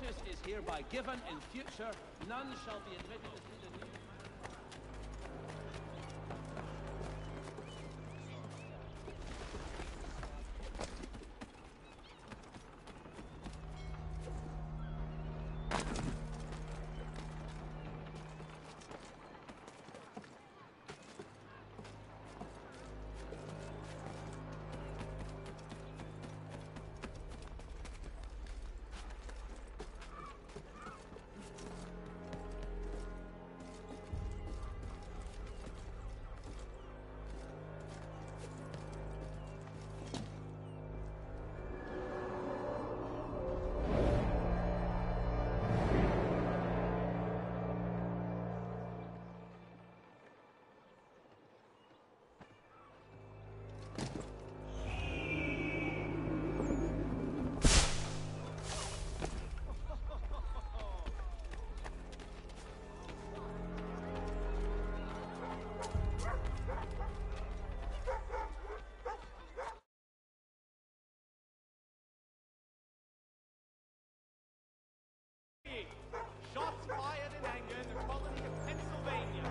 notice is hereby given. In future, none shall be admitted to see the new... Shots fired in anger in the colony of Pennsylvania.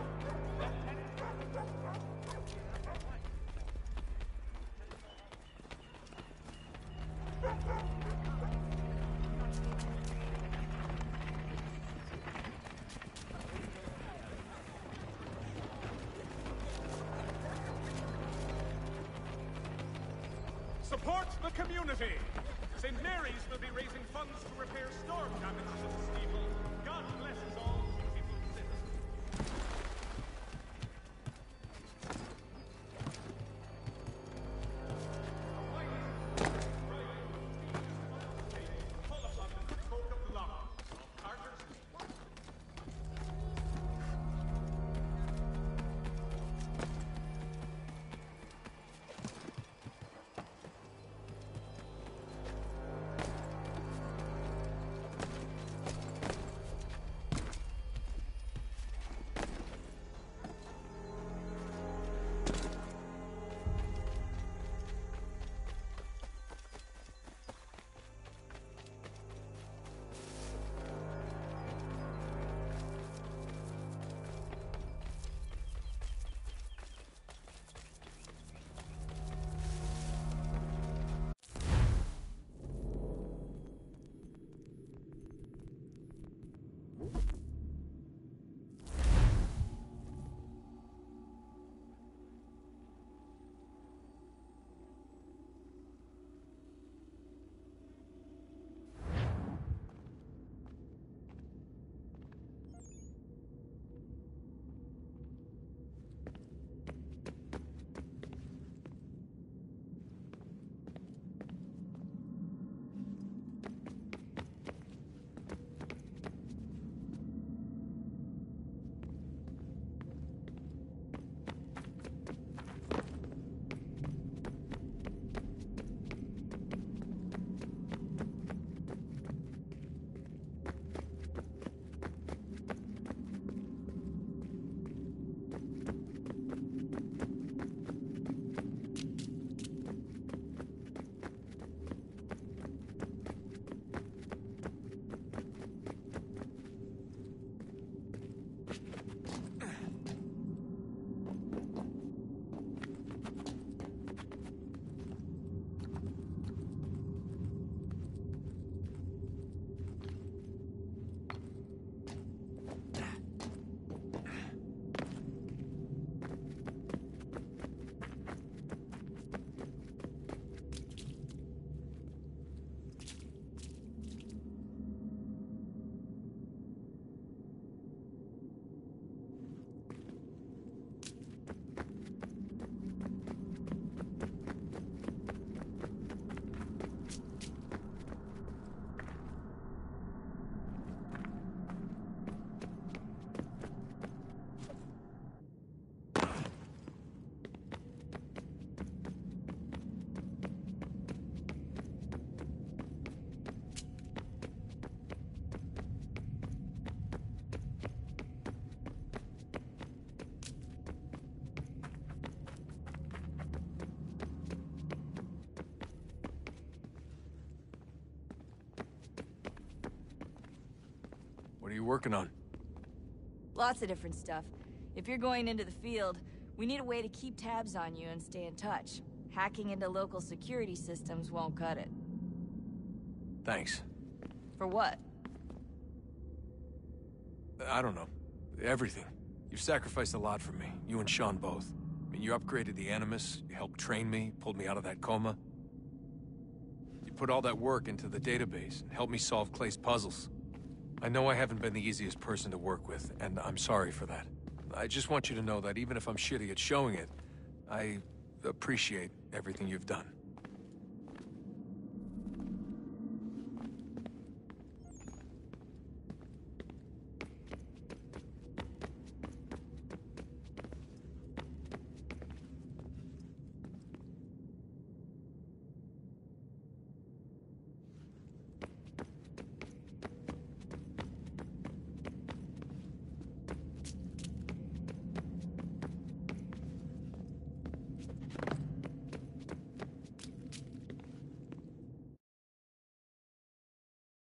Support the community! St. Mary's will be raising funds to repair storm damage to the steeple. God bless us all, beautiful citizens. Pull upon the folk of the law. Carter's working on? Lots of different stuff. If you're going into the field, we need a way to keep tabs on you and stay in touch. Hacking into local security systems won't cut it. Thanks. For what? I don't know. Everything. You've sacrificed a lot for me, you and Sean both. I mean, you upgraded the Animus, you helped train me, pulled me out of that coma. You put all that work into the database and helped me solve Clay's puzzles. I know I haven't been the easiest person to work with, and I'm sorry for that. I just want you to know that even if I'm shitty at showing it, I appreciate everything you've done.